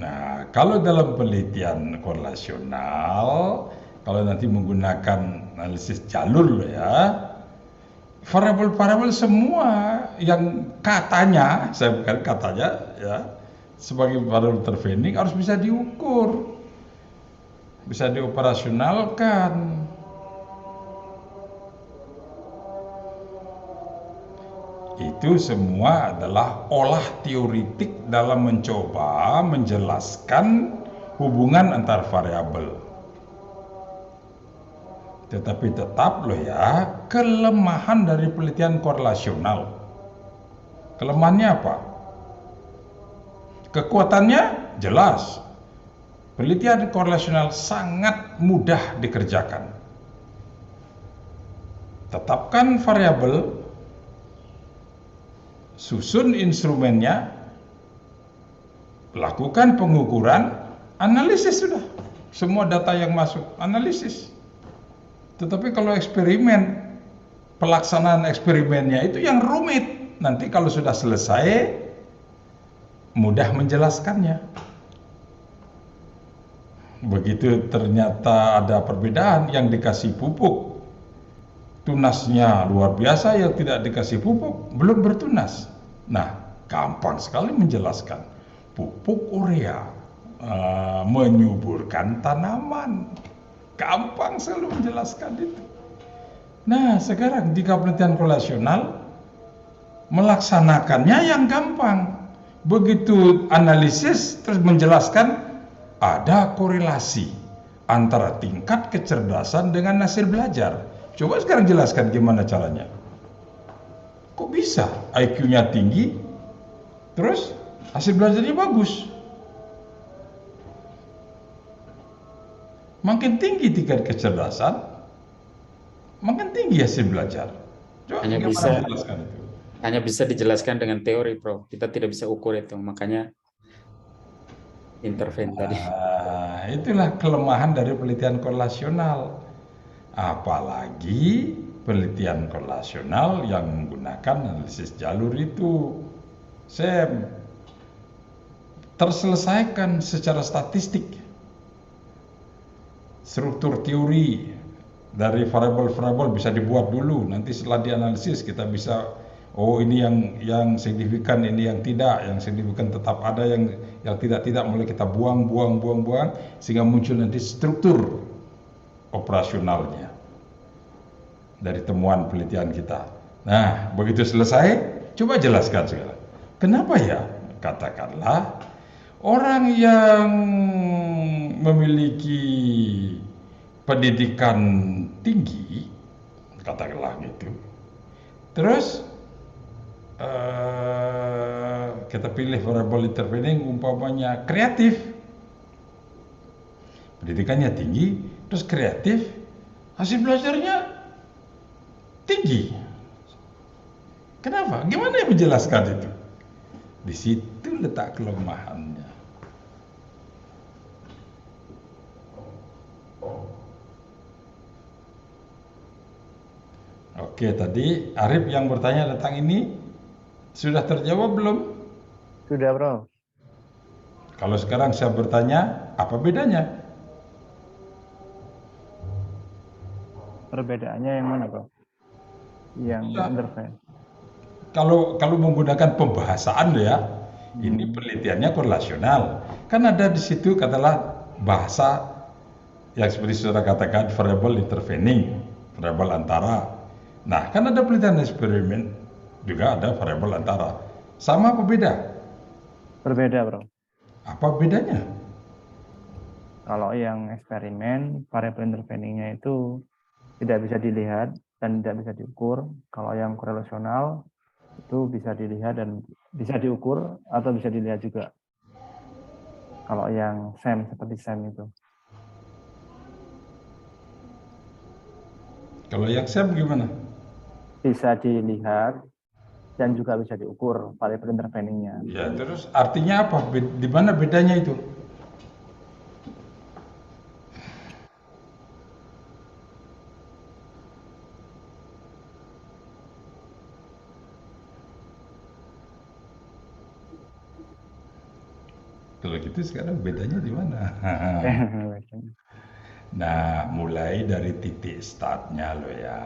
Nah, kalau dalam penelitian korelasional, kalau nanti menggunakan analisis jalur ya, variabel-variabel semua yang katanya, saya bukan katanya ya, sebagai variabel intervening harus bisa diukur, bisa dioperasionalkan. Itu semua adalah olah teoritik dalam mencoba menjelaskan hubungan antar variabel. Tetapi tetap loh ya, kelemahan dari penelitian korelasional. Kelemahannya apa? Kekuatannya jelas. Penelitian korelasional sangat mudah dikerjakan. Tetapkan variabel, susun instrumennya, lakukan pengukuran, analisis sudah. Semua data yang masuk, analisis. Tetapi kalau eksperimen, pelaksanaan eksperimennya itu yang rumit. Nanti kalau sudah selesai, mudah menjelaskannya. Begitu ternyata ada perbedaan, yang dikasih pupuk tunasnya luar biasa, yang tidak dikasih pupuk belum bertunas. Nah, gampang sekali menjelaskan. Pupuk urea menyuburkan tanaman. Gampang selalu menjelaskan itu. Nah, sekarang jika penelitian korelasional, melaksanakannya yang gampang. Begitu analisis terus menjelaskan, ada korelasi antara tingkat kecerdasan dengan hasil belajar. Coba sekarang jelaskan gimana caranya. Kok bisa IQ-nya tinggi, terus hasil belajarnya bagus? Makin tinggi tingkat kecerdasan, makin tinggi hasil belajar. Coba hanya bisa dijelaskan dengan teori, Prof. Kita tidak bisa ukur itu, makanya intervene tadi. Itulah kelemahan dari penelitian korelasional. Apalagi penelitian korelasional yang menggunakan analisis jalur itu, Sam, terselesaikan secara statistik. Struktur teori dari variabel-variabel bisa dibuat dulu, nanti setelah dianalisis kita bisa, oh ini yang signifikan, ini yang tidak, yang signifikan tetap ada, yang tidak mulai kita buang, sehingga muncul nanti struktur operasionalnya dari temuan penelitian kita. Nah, begitu selesai, coba jelaskan sekarang. Kenapa ya? Katakanlah orang yang memiliki pendidikan tinggi, katakanlah gitu, terus kita pilih variabel intervening, umpamanya kreatif, pendidikannya tinggi, terus kreatif, hasil belajarnya tinggi. Kenapa? Gimana menjelaskan itu? Di situ letak kelemahannya. Oke, tadi Arif yang bertanya tentang ini sudah terjawab belum? Sudah, Bro. Kalau sekarang saya bertanya, apa bedanya? Perbedaannya yang mana, Bro? Yang Ya. intervene. kalau menggunakan pembahasaan loh ya, ini penelitiannya korelasional. Kan ada di situ katakanlah bahasa yang seperti saudara katakan variable intervening, variable antara. Nah, kan ada penelitian eksperimen juga ada variable antara. Sama apa beda? Berbeda, Bro. Apa bedanya? Kalau yang eksperimen, variabel interveningnya itu tidak bisa dilihat dan tidak bisa diukur. Kalau yang korelasional itu bisa dilihat dan bisa diukur atau bisa dilihat juga. Kalau yang SEM seperti SEM itu. Kalau yang SEM gimana? Bisa dilihat dan juga bisa diukur variabel interveningnya. Ya, terus artinya apa? Di mana bedanya itu? Kalau gitu sekarang bedanya di mana? Nah, mulai dari titik startnya lo ya.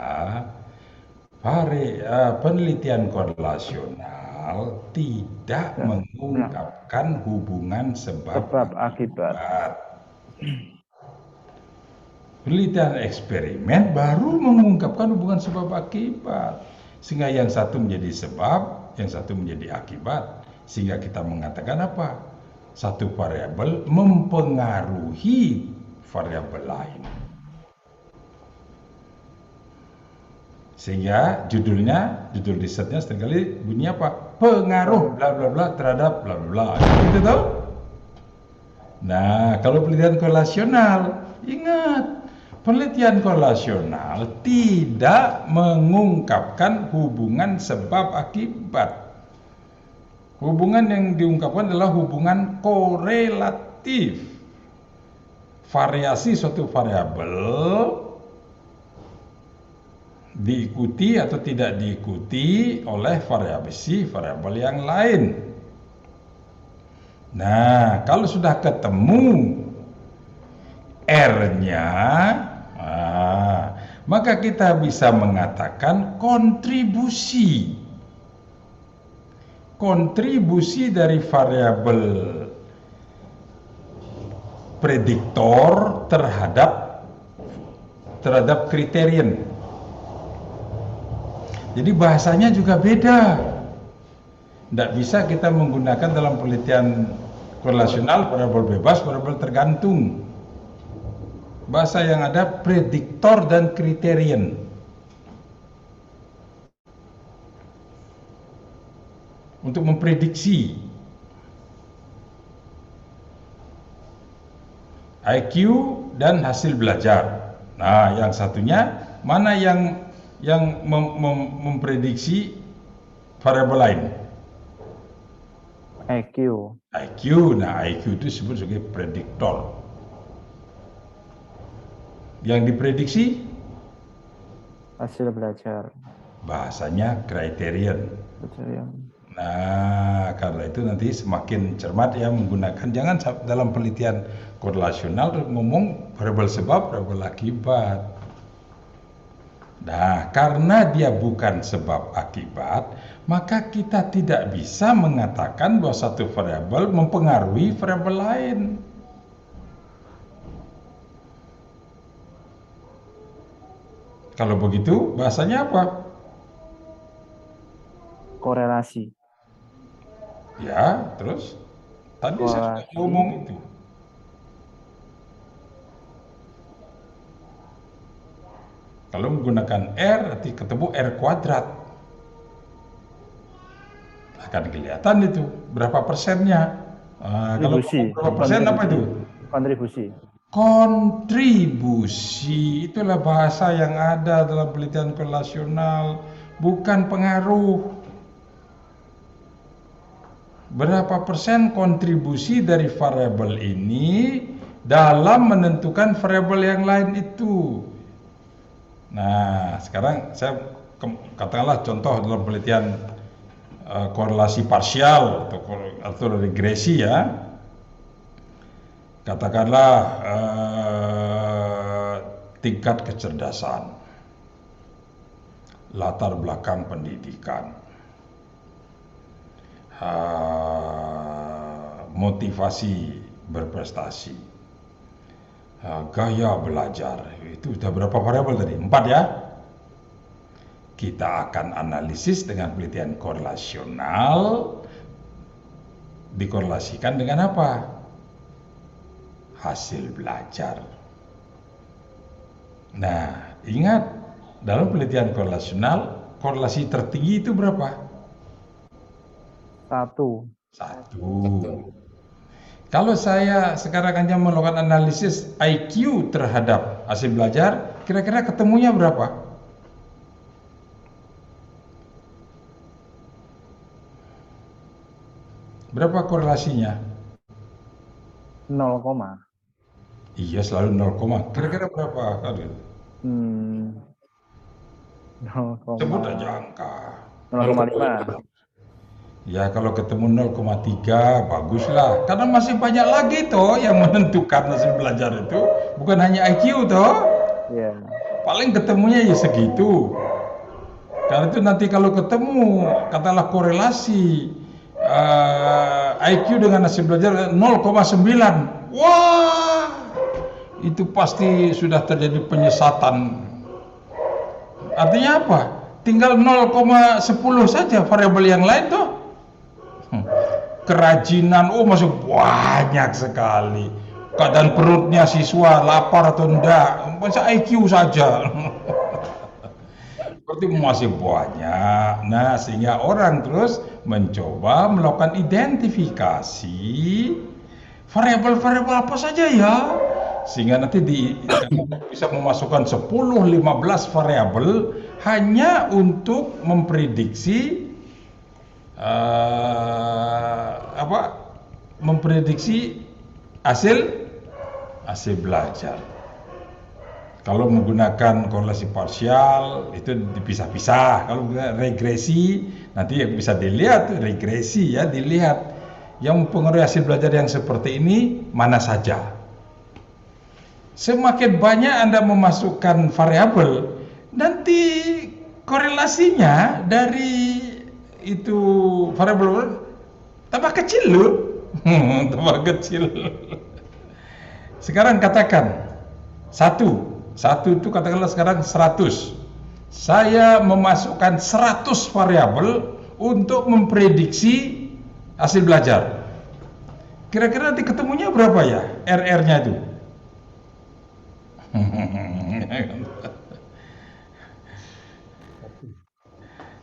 Penelitian korelasional tidak mengungkapkan hubungan sebab akibat. Penelitian eksperimen baru mengungkapkan hubungan sebab akibat. Sehingga yang satu menjadi sebab, yang satu menjadi akibat. Sehingga kita mengatakan apa? Satu variabel mempengaruhi variabel lain. Sehingga judul risetnya seringkali bunyi apa? Pengaruh bla bla bla terhadap bla bla bla. Gitu tahu? Nah, kalau penelitian korelasional, ingat, penelitian korelasional tidak mengungkapkan hubungan sebab akibat. Hubungan yang diungkapkan adalah hubungan korelatif. Variasi suatu variabel diikuti atau tidak diikuti oleh variabel yang lain. Nah, kalau sudah ketemu R-nya, maka kita bisa mengatakan kontribusi dari variabel prediktor terhadap kriterion. Jadi bahasanya juga beda. Tidak bisa kita menggunakan dalam penelitian korelasional variabel bebas, variabel tergantung. Bahasa yang ada prediktor dan kriterion. Untuk memprediksi IQ dan hasil belajar. Nah, yang satunya mana yang memprediksi variabel lain? IQ. Nah, IQ itu disebut sebagai prediktor. Yang diprediksi Hasil belajar. Bahasanya kriterion. Nah, karena itu nanti semakin cermat ya menggunakan, jangan dalam penelitian korelasional ngomong variabel sebab, variabel akibat. Nah, karena dia bukan sebab akibat, maka kita tidak bisa mengatakan bahwa satu variabel mempengaruhi variabel lain. Kalau begitu, bahasanya apa? Korelasi. Ya, terus tadi saya sudah ngomong itu. Kalau menggunakan R, nanti ketemu R kuadrat. Akan kelihatan itu berapa persennya. Kalau berapa persen apa itu? Kontribusi itulah bahasa yang ada dalam penelitian korelasional, bukan pengaruh. Berapa persen kontribusi dari variabel ini dalam menentukan variabel yang lain itu. Nah, sekarang saya katakanlah contoh dalam penelitian korelasi parsial atau regresi ya. Katakanlah tingkat kecerdasan, latar belakang pendidikan. motivasi berprestasi, gaya belajar. Itu sudah berapa variabel tadi? 4 ya. Kita akan analisis dengan penelitian korelasional. Dikorelasikan dengan apa? Hasil belajar. Nah, ingat, dalam penelitian korelasional, korelasi tertinggi itu berapa? 1. 1. Kalau saya sekarang hanya melakukan analisis IQ terhadap hasil belajar, kira-kira ketemunya berapa? Berapa korelasinya? 0, Iya, selalu 0, kira-kira berapa? hmm, 0, Sebut aja angka. 0,5. Ya, kalau ketemu 0,3 baguslah. Karena masih banyak lagi toh yang menentukan hasil belajar itu, bukan hanya IQ toh. Iya. Paling ketemunya ya segitu. Karena itu nanti kalau ketemu katakanlah korelasi IQ dengan hasil belajar 0,9. Wah, itu pasti sudah terjadi penyesatan. Artinya apa? Tinggal 0,10 saja variabel yang lain tuh. Kerajinan, masih banyak sekali. Keadaan perutnya siswa lapar atau enggak, masa IQ saja. Berarti masih banyak. Nah, sehingga orang terus mencoba melakukan identifikasi variabel-variabel apa saja ya, sehingga nanti bisa memasukkan 10-15 variabel hanya untuk memprediksi memprediksi hasil belajar. Kalau menggunakan korelasi parsial itu dipisah-pisah. Kalau regresi nanti bisa dilihat regresi ya, dilihat yang mempengaruhi hasil belajar yang seperti ini mana saja. Semakin banyak Anda memasukkan variabel, nanti korelasinya dari itu variabel tambah kecil loh. Tambah kecil. Sekarang katakan satu itu katakanlah sekarang 100. Saya memasukkan 100 variabel untuk memprediksi hasil belajar. Kira-kira nanti ketemunya berapa ya RR-nya itu?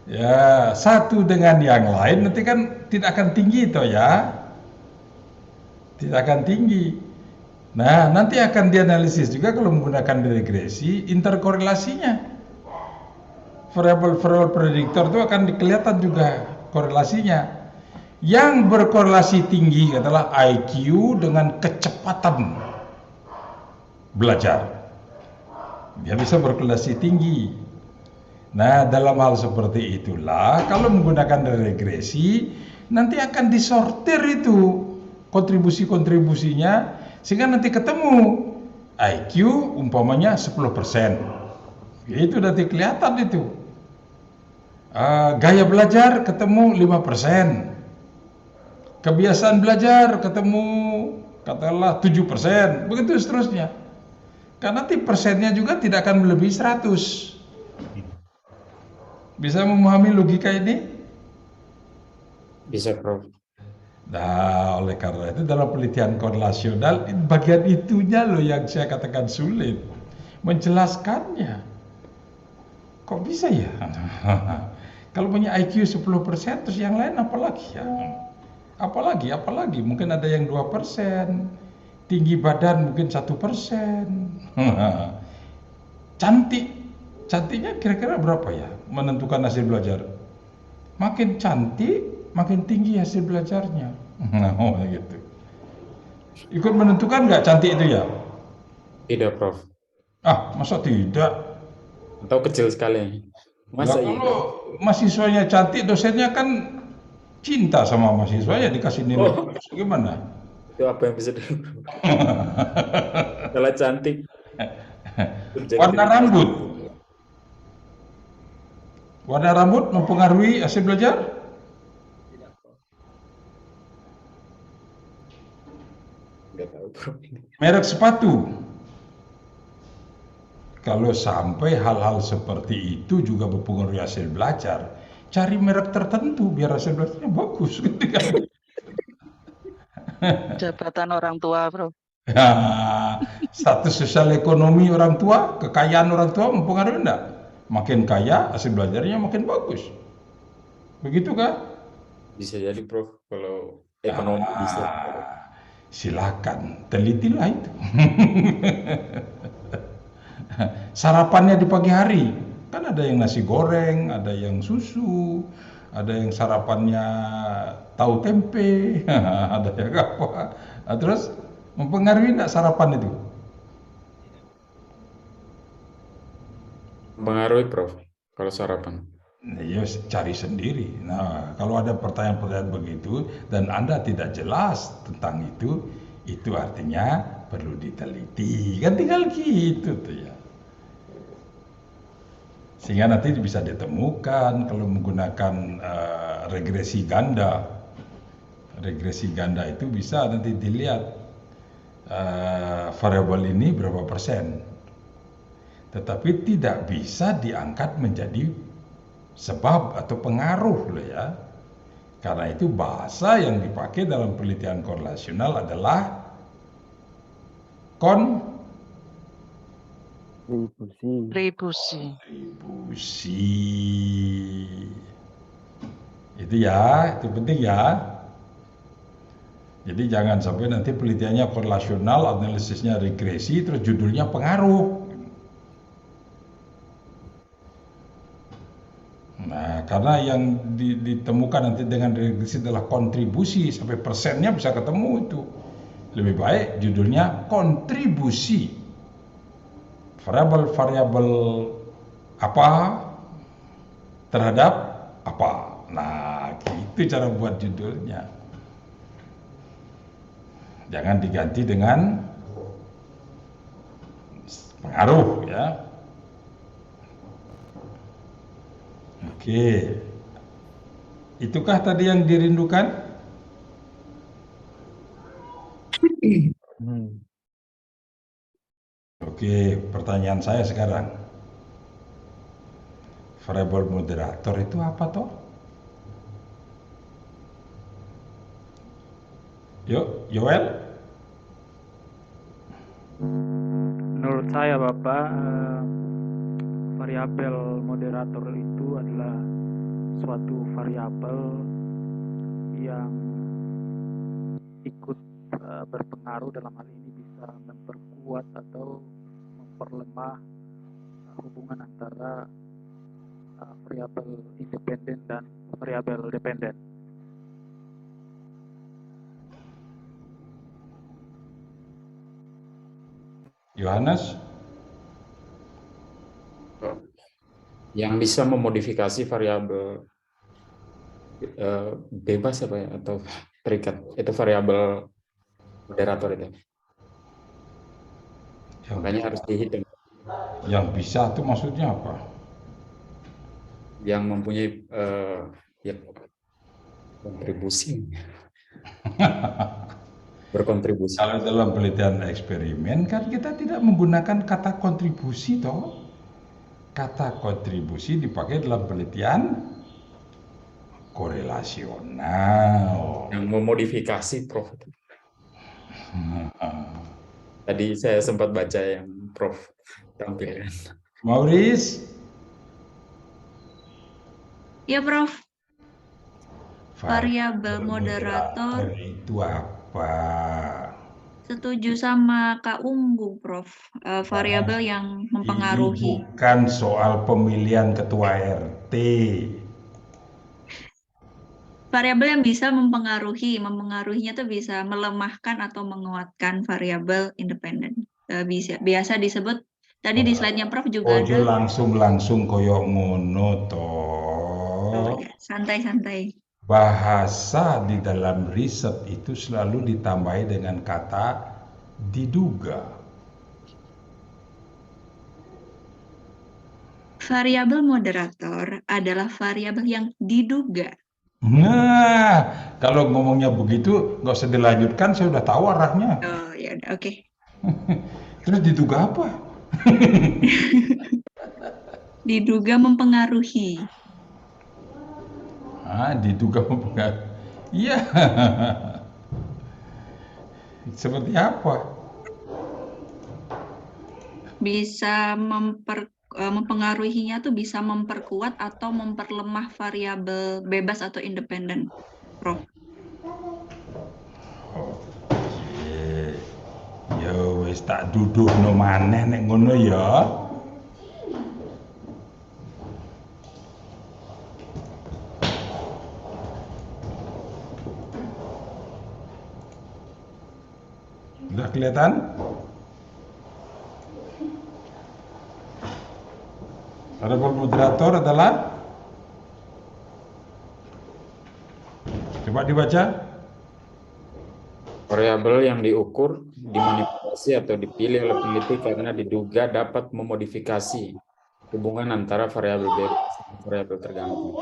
Ya, satu dengan yang lain nanti kan tidak akan tinggi toh ya. Tidak akan tinggi. Nah, nanti akan dianalisis juga kalau menggunakan regresi interkorelasinya. Variabel-variabel prediktor itu akan kelihatan juga korelasinya. Yang berkorelasi tinggi adalah IQ dengan kecepatan belajar. Dia bisa berkorelasi tinggi. Nah, dalam hal seperti itulah kalau menggunakan regresi nanti akan disortir itu kontribusi-kontribusinya sehingga nanti ketemu IQ umpamanya 10%. Itu nanti kelihatan itu. Gaya belajar ketemu 5%. Kebiasaan belajar ketemu katakanlah 7%. Begitu seterusnya. Karena nanti persennya juga tidak akan melebihi 100. Bisa memahami logika ini? Bisa, Prof. Nah, oleh karena itu dalam penelitian korelasional bagian itunya loh yang saya katakan sulit menjelaskannya. Kok bisa ya? Kalau punya IQ 10% terus yang lain apalagi ya? Apalagi mungkin ada yang 2%, tinggi badan mungkin 1%. Cantiknya kira-kira berapa ya menentukan hasil belajar? Makin cantik, makin tinggi hasil belajarnya. Gitu. Ikut menentukan nggak cantik itu ya? Tidak, Prof. Masa tidak? Atau kecil sekali. Masa Nah, kalau mahasiswanya cantik, dosennya kan cinta sama mahasiswanya, dikasih nilai bagus. Gimana? Itu apa yang bisa di- Kalau cantik. Warna rambut. Warna rambut mempengaruhi hasil belajar? Tidak tahu, Prof. Merek sepatu. Kalau sampai hal-hal seperti itu juga mempengaruhi hasil belajar, cari merek tertentu biar hasil belajarnya bagus. Jabatan orang tua, Prof. Ya, status sosial ekonomi orang tua, kekayaan orang tua mempengaruhi enggak? Makin kaya, hasil belajarnya makin bagus. Begitu kah? Bisa jadi, Prof. Kalau ekonomi bisa. Silakan, telitilah itu. Sarapannya di pagi hari, kan ada yang nasi goreng, ada yang susu, ada yang sarapannya tahu tempe, ada yang apa. Nah, terus mempengaruhi enggak sarapan itu? Mempengaruhi, Prof. Kalau sarapan. Ya, cari sendiri. Nah, kalau ada pertanyaan-pertanyaan begitu dan Anda tidak jelas tentang itu artinya perlu diteliti. Kan tinggal gitu tuh ya. Sehingga nanti bisa ditemukan kalau menggunakan regresi ganda. Regresi ganda itu bisa nanti dilihat variabel ini berapa persen. Tetapi tidak bisa diangkat menjadi sebab atau pengaruh loh ya. Karena itu bahasa yang dipakai dalam penelitian korelasional adalah Kontribusi. Itu ya, itu penting ya. Jadi jangan sampai nanti penelitiannya korelasional, analisisnya regresi, terus judulnya pengaruh. Nah, karena yang ditemukan nanti dengan regresi adalah kontribusi, sampai persennya bisa ketemu itu. Lebih baik judulnya kontribusi. Variabel-variabel apa terhadap apa. Nah, itu cara buat judulnya. Jangan diganti dengan pengaruh ya. Oke. Itukah tadi yang dirindukan? Oke, pertanyaan saya sekarang. Variabel moderator itu apa toh? Yuk, Yoel. Menurut saya Bapak, variabel moderator itu adalah suatu variabel yang ikut berpengaruh, dalam hal ini bisa memperkuat atau memperlemah hubungan antara variabel independen dan variabel dependen. Yohanes. Yang bisa memodifikasi variabel bebas apa ya, atau terikat, itu variabel moderator itu. Makanya harus dihitung. Yang bisa itu maksudnya apa? Yang mempunyai ya, kontribusi. Berkontribusi. Kalau dalam penelitian eksperimen kan kita tidak menggunakan kata kontribusi toh. Kata kontribusi dipakai dalam penelitian korelasional. Yang memodifikasi, Prof. Tadi saya sempat baca yang Prof tampilkan. Maurice. Ya, Prof. Variabel moderator itu apa? Setuju sama Kak Umbu, Prof. Variabel yang mempengaruhi. Ini bukan soal pemilihan ketua RT. Variabel yang bisa mempengaruhinya tuh bisa melemahkan atau menguatkan variabel independen. Biasa disebut tadi di slide-nya Prof juga ada. Ojo langsung koyok ngono toh. Oh ya, santai-santai. Bahasa di dalam riset itu selalu ditambahi dengan kata diduga. Variabel moderator adalah variabel yang diduga. Nah, kalau ngomongnya begitu, nggak usah dilanjutkan, saya udah tahu arahnya. Oh ya udah, oke. Terus diduga apa? Diduga mempengaruhi. Diduga mempengaruhi. Iya. Seperti apa? Bisa mempengaruhinya tuh bisa memperkuat atau memperlemah variabel bebas atau independen, Prof. Oke. Ya wis tak duduhno maneh nek ngono ya. Udah kelihatan? Variabel moderator adalah, coba dibaca. Variabel yang diukur, dimanipulasi atau dipilih oleh peneliti karena diduga dapat memodifikasi hubungan antara variabel bebas dan variabel tergantung.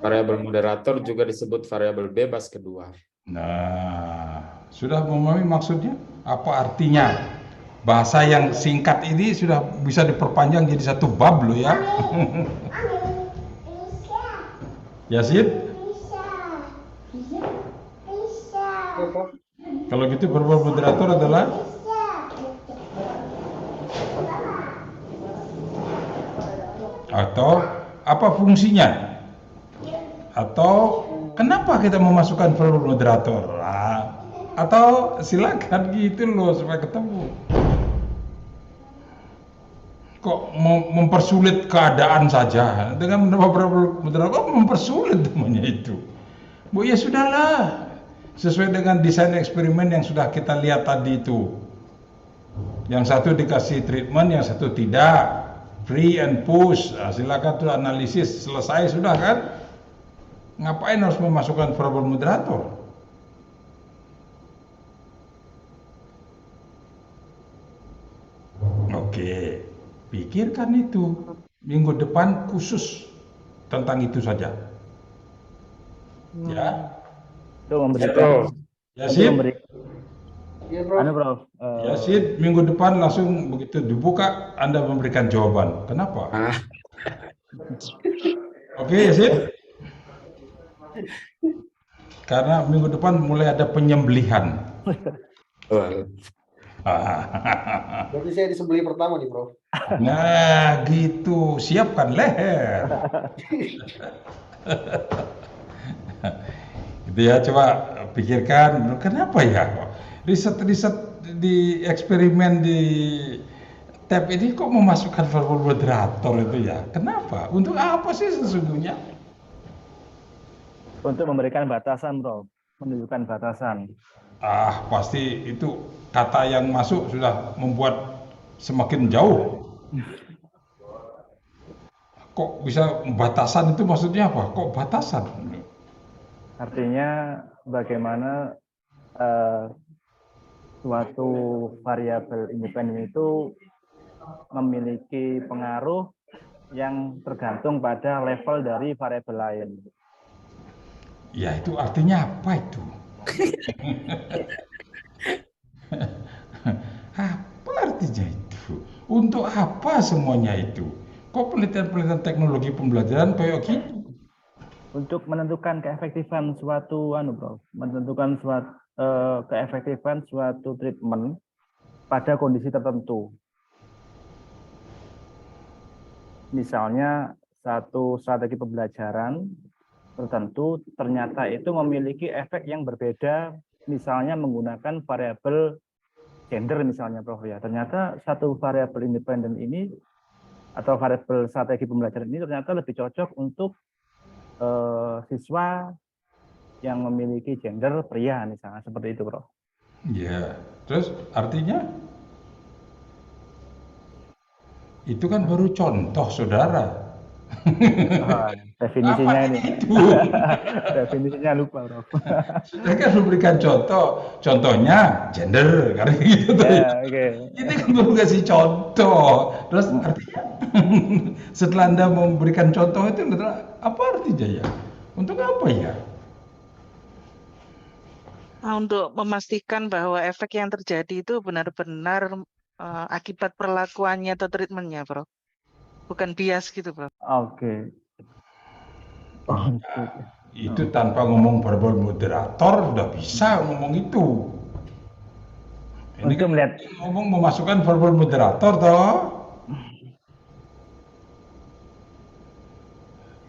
Variabel moderator juga disebut variabel bebas kedua. Nah, sudah memahami maksudnya? Apa artinya? Bahasa yang singkat ini sudah bisa diperpanjang jadi satu bab loh ya. Yasin? Kalau gitu variabel moderator adalah atau apa fungsinya? Atau kenapa kita memasukkan variabel moderator? Atau silakan gitu loh supaya ketemu. Kok mempersulit keadaan saja dengan menambah variabel moderator? Kok mempersulit namanya itu? Bu ya sudahlah, sesuai dengan desain eksperimen yang sudah kita lihat tadi itu. Yang satu dikasih treatment, yang satu tidak. Free and push. Silakan tuh analisis selesai sudah kan? Ngapain harus memasukkan variabel moderator? Oke, pikirkan itu. Minggu depan khusus tentang itu saja. Ya. Itu memberikan Yasin, Prof. Yasin, minggu depan langsung begitu dibuka Anda memberikan jawaban. Kenapa? Oke, Yasin. Karena minggu depan mulai ada penyembelihan. Berarti saya disembelih pertama nih, Prof. Nah, gitu. Siapkan leher. Gitu ya, coba pikirkan kenapa ya riset-riset di eksperimen di tab ini kok memasukkan variabel moderator itu ya? Kenapa? Untuk apa sih sesungguhnya? Untuk memberikan batasan, Prof. Menunjukkan batasan. Pasti itu kata yang masuk sudah membuat semakin jauh. Kok bisa batasan itu maksudnya apa? Kok batasan? Artinya bagaimana suatu variabel independen itu memiliki pengaruh yang tergantung pada level dari variabel lain. Ya itu artinya apa itu? Apa artinya itu? Untuk apa semuanya itu? Kok penelitian-penelitian teknologi pembelajaran kayak gitu? Untuk menentukan keefektifan suatu menentukan suatu keefektifan suatu treatment pada kondisi tertentu. Misalnya satu strategi pembelajaran tertentu ternyata itu memiliki efek yang berbeda, misalnya menggunakan variabel gender misalnya, Prof ya. Ternyata satu variabel independen ini atau variabel strategi pembelajaran ini ternyata lebih cocok untuk siswa yang memiliki gender pria misalnya, seperti itu, Prof. Ya, terus artinya itu kan baru contoh, saudara. Definisinya Apa ini. itu? Definisinya lupa, Prof. Saya kan memberikan contoh, contohnya gender, karena gitu. Ya, oke. Ini kan baru kasih contoh. Terus artinya setelah Anda memberikan contoh itu apa artinya ya? Untuk apa ya? Untuk memastikan bahwa efek yang terjadi itu benar-benar akibat perlakuannya atau treatmentnya, Prof. Bukan bias gitu, Prof. Oke. Oke. Itu tanpa ngomong verbal moderator udah bisa ngomong itu. Ini Untuk kan melihat ngomong memasukkan verbal moderator toh.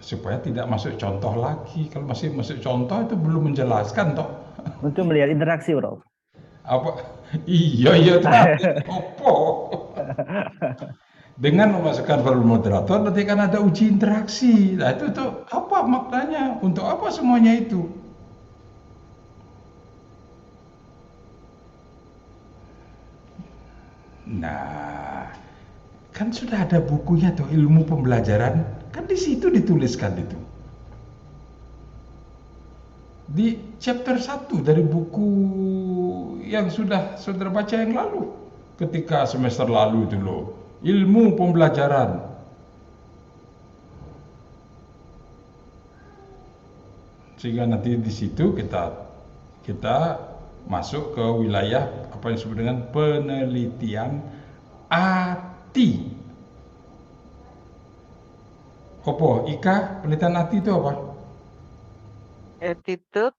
Supaya tidak masuk contoh lagi. Kalau masih masuk contoh itu belum menjelaskan toh. untuk melihat interaksi, Prof. Apa? Iya tapi opo. Dengan memasukkan verbal moderator nanti kan ada uji interaksi. Nah itu tuh apa maknanya? Untuk apa semuanya itu? Nah, kan sudah ada bukunya tuh ilmu pembelajaran, kan di situ dituliskan itu. Di chapter 1 dari buku yang sudah saudara baca yang lalu, ketika semester lalu itu loh, ilmu pembelajaran. Sehingga nanti di situ kita masuk ke wilayah apa yang disebut dengan penelitian ATI. Opo, Ika, penelitian ATI itu apa? Attitude,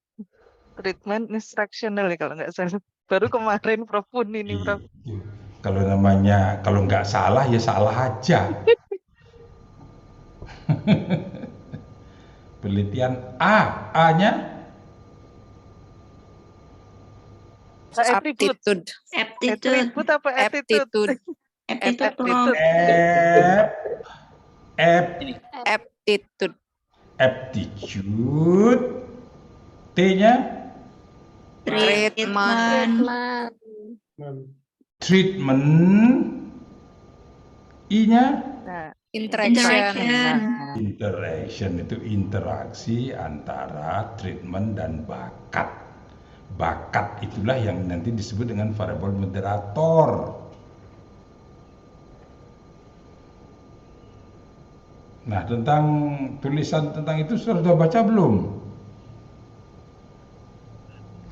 treatment, instructional ya kalau nggak salah. Baru kemarin Prof pun ini, Prof. Kalau namanya, kalau nggak salah ya salah aja. Penelitian A-nya Aptitude. Aptitude. Attribute apa attitude? Aptitude, Prof. Aptitude. Aptitude. T-nya Treatment. treatment. I-nya Nah, Interaction. interaction, itu interaksi antara treatment dan bakat. Bakat itulah yang nanti disebut dengan variable moderator. Nah, tentang tulisan tentang itu sudah baca belum?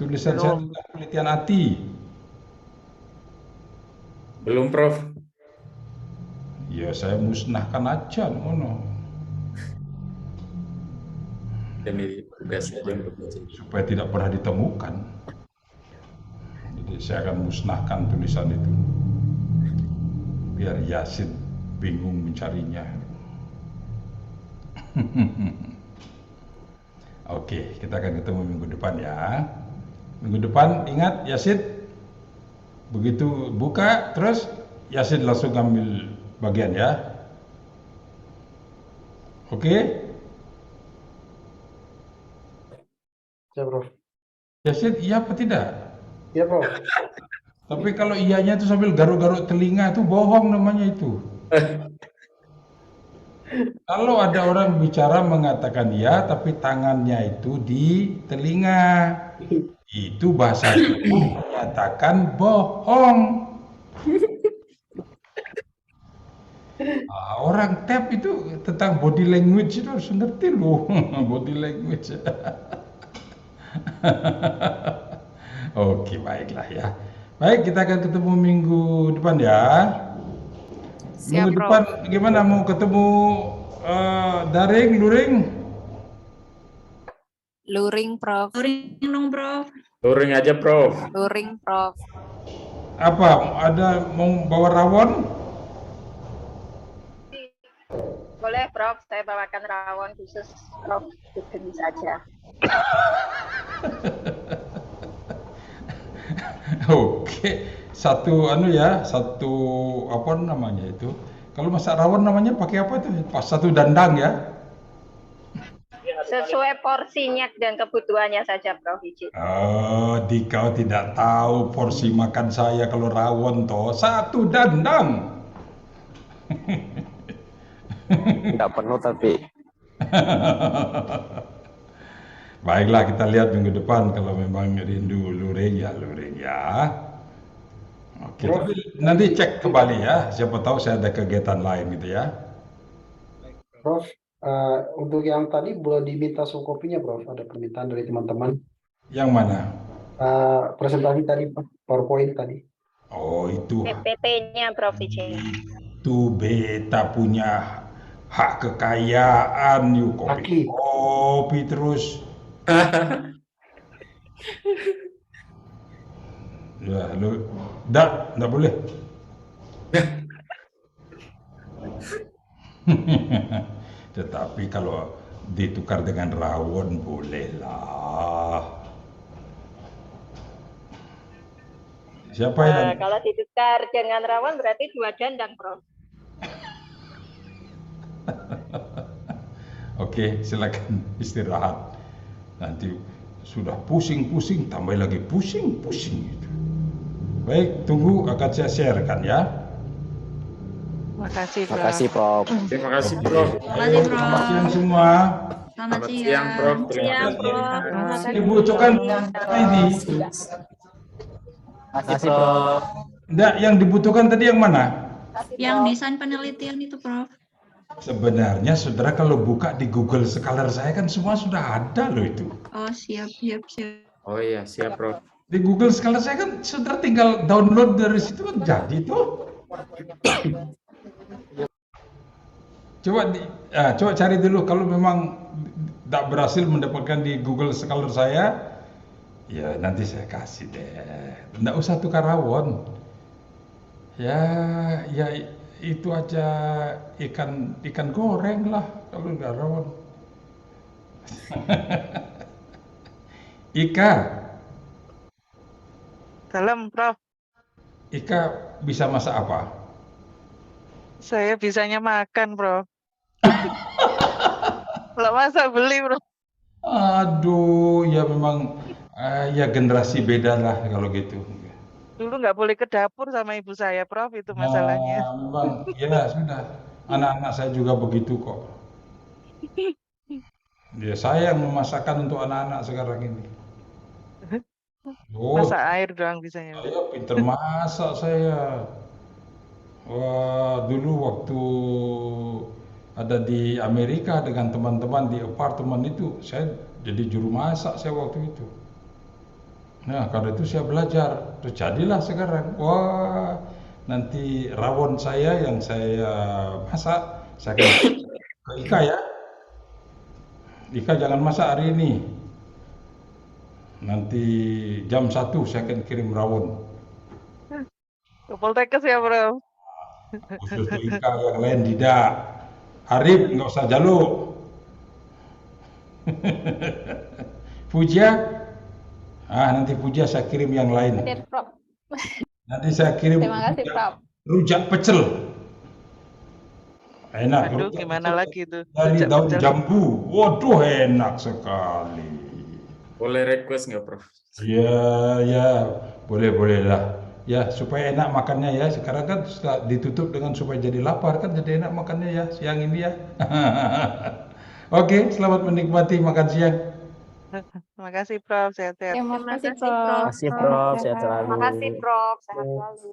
Tulisan saya Belum. tentang penelitian ATI. Belum, Prof. Ya saya musnahkan aja, ngono. Demi tugas saja untuk baca. Supaya tidak pernah ditemukan. Jadi saya akan musnahkan tulisan itu. Biar Yasin bingung mencarinya. Oke, kita akan ketemu minggu depan ya. Minggu depan ingat Yasin, begitu buka terus Yasin langsung ambil bagian ya. Oke? Ya, Prof. Yasin iya apa tidak? Ya, Prof. Tapi kalau iyanya itu sambil garuk-garuk telinga itu bohong namanya itu. Kalau ada orang bicara mengatakan iya tapi tangannya itu di telinga, itu bahasa tubuh menyatakan bohong. Orang tap itu tentang body language itu harus ngerti loh. Body language. Oke, baiklah ya. Baik, kita akan ketemu minggu depan ya. Minggu Siap, Prof. depan gimana, mau ketemu daring, luring? Luring, Prof. Luring dong, Prof. Luring aja, Prof. Luring, Prof. Apa, ada mau bawa rawon? Boleh, Prof. Saya bawakan rawon khusus Prof. Bikin saja. Oke, satu apa namanya itu? Kalau masak rawon namanya pakai apa itu? Pas satu dandang ya? Sesuai porsinya dan kebutuhannya saja, Prof. Hiji. Oh, kau tidak tahu porsi makan saya kalau rawon toh satu dandang. Tidak penuh tapi. Baiklah, kita lihat minggu depan kalau memang rindu luring ya. Oke, Prof. tapi nanti cek kembali ya. Siapa tahu saya ada kegiatan lain gitu ya. Prof, untuk yang tadi boleh diminta soft copy-nya, Prof. Ada permintaan dari teman-teman. Yang mana? Presentasi tadi, PowerPoint tadi. Oh, itu PPT-nya Prof. DJ. itu beta punya hak kekayaan, yuk Haki. kopi terus. Ya, lu enggak boleh. Tetapi kalau ditukar dengan rawon bolehlah. Siapa yang Kalau ditukar dengan rawon berarti 2 dandang, Prof. Oke, silakan istirahat. Nanti sudah pusing-pusing, tambah lagi pusing-pusing gitu. Baik, tunggu akan saya sharekan ya. Makasih, Prof. Makasih, Prof. Terima kasih, Prof. Terima kasih, Prof. Selamat siang semua. Selamat Selamat siang, Prof. siang. Terima Siang, kasih. Prof. Dibutuhkan ini. Makasih, Prof. Enggak, yang dibutuhkan tadi yang mana? Yang desain penelitian itu, Prof. Sebenarnya saudara kalau buka di Google Scholar saya kan semua sudah ada loh itu. Oh, siap. Oh iya, siap, Prof. Di Google Scholar saya kan saudara tinggal download dari situ kan jadi tuh. Coba cari dulu kalau memang tidak berhasil mendapatkan di Google Scholar saya, ya nanti saya kasih deh. Tidak usah tukar rawon. Ya itu aja ikan goreng lah kalau nggak rawon. Ika, Salam, Prof. Ika bisa masak apa? Saya bisanya makan, Prof. Kalau masak beli, Prof. Aduh, ya memang ya generasi beda lah kalau gitu. Dulu nggak boleh ke dapur sama ibu saya, Prof. Itu masalahnya. Nah, memang ya sudah. Anak-anak saya juga begitu kok. Ya saya yang memasakkan untuk anak-anak sekarang ini. Oh, Masak air doang bisanya. saya pinter masak saya. Wah, dulu waktu ada di Amerika dengan teman-teman di apartemen itu, saya jadi juru masak saya waktu itu. Nah, karena itu saya belajar. Terus jadilah sekarang. Wah, nanti rawon saya yang saya masak, saya kasih ke Ika ya. Ika jangan masak hari ini. Nanti jam 1 saya akan kirim rawon. Ke Poltekkes ya, Prof. Khusus untuk Ika, yang lain tidak. Arif nggak usah jaluk. Puja, nanti Puja saya kirim yang lain. Oke, Prof. Nanti saya kirim Terima kasih, Prof. rujak pecel. Enak. Aduh, rujak gimana pecel lagi itu? dari Rujak daun pecel. jambu. Waduh, enak sekali. Boleh request nggak, Prof? Ya, boleh lah. Ya, supaya enak makannya ya. Sekarang kan sudah ditutup dengan supaya jadi lapar kan jadi enak makannya ya siang ini ya. Oke, selamat menikmati makan siang. Terima kasih, Prof. Sehat-sehat. Terima kasih, Prof. Prof. Makasih, Prof. Sehat selalu. Terima kasih, Prof. Sehat selalu.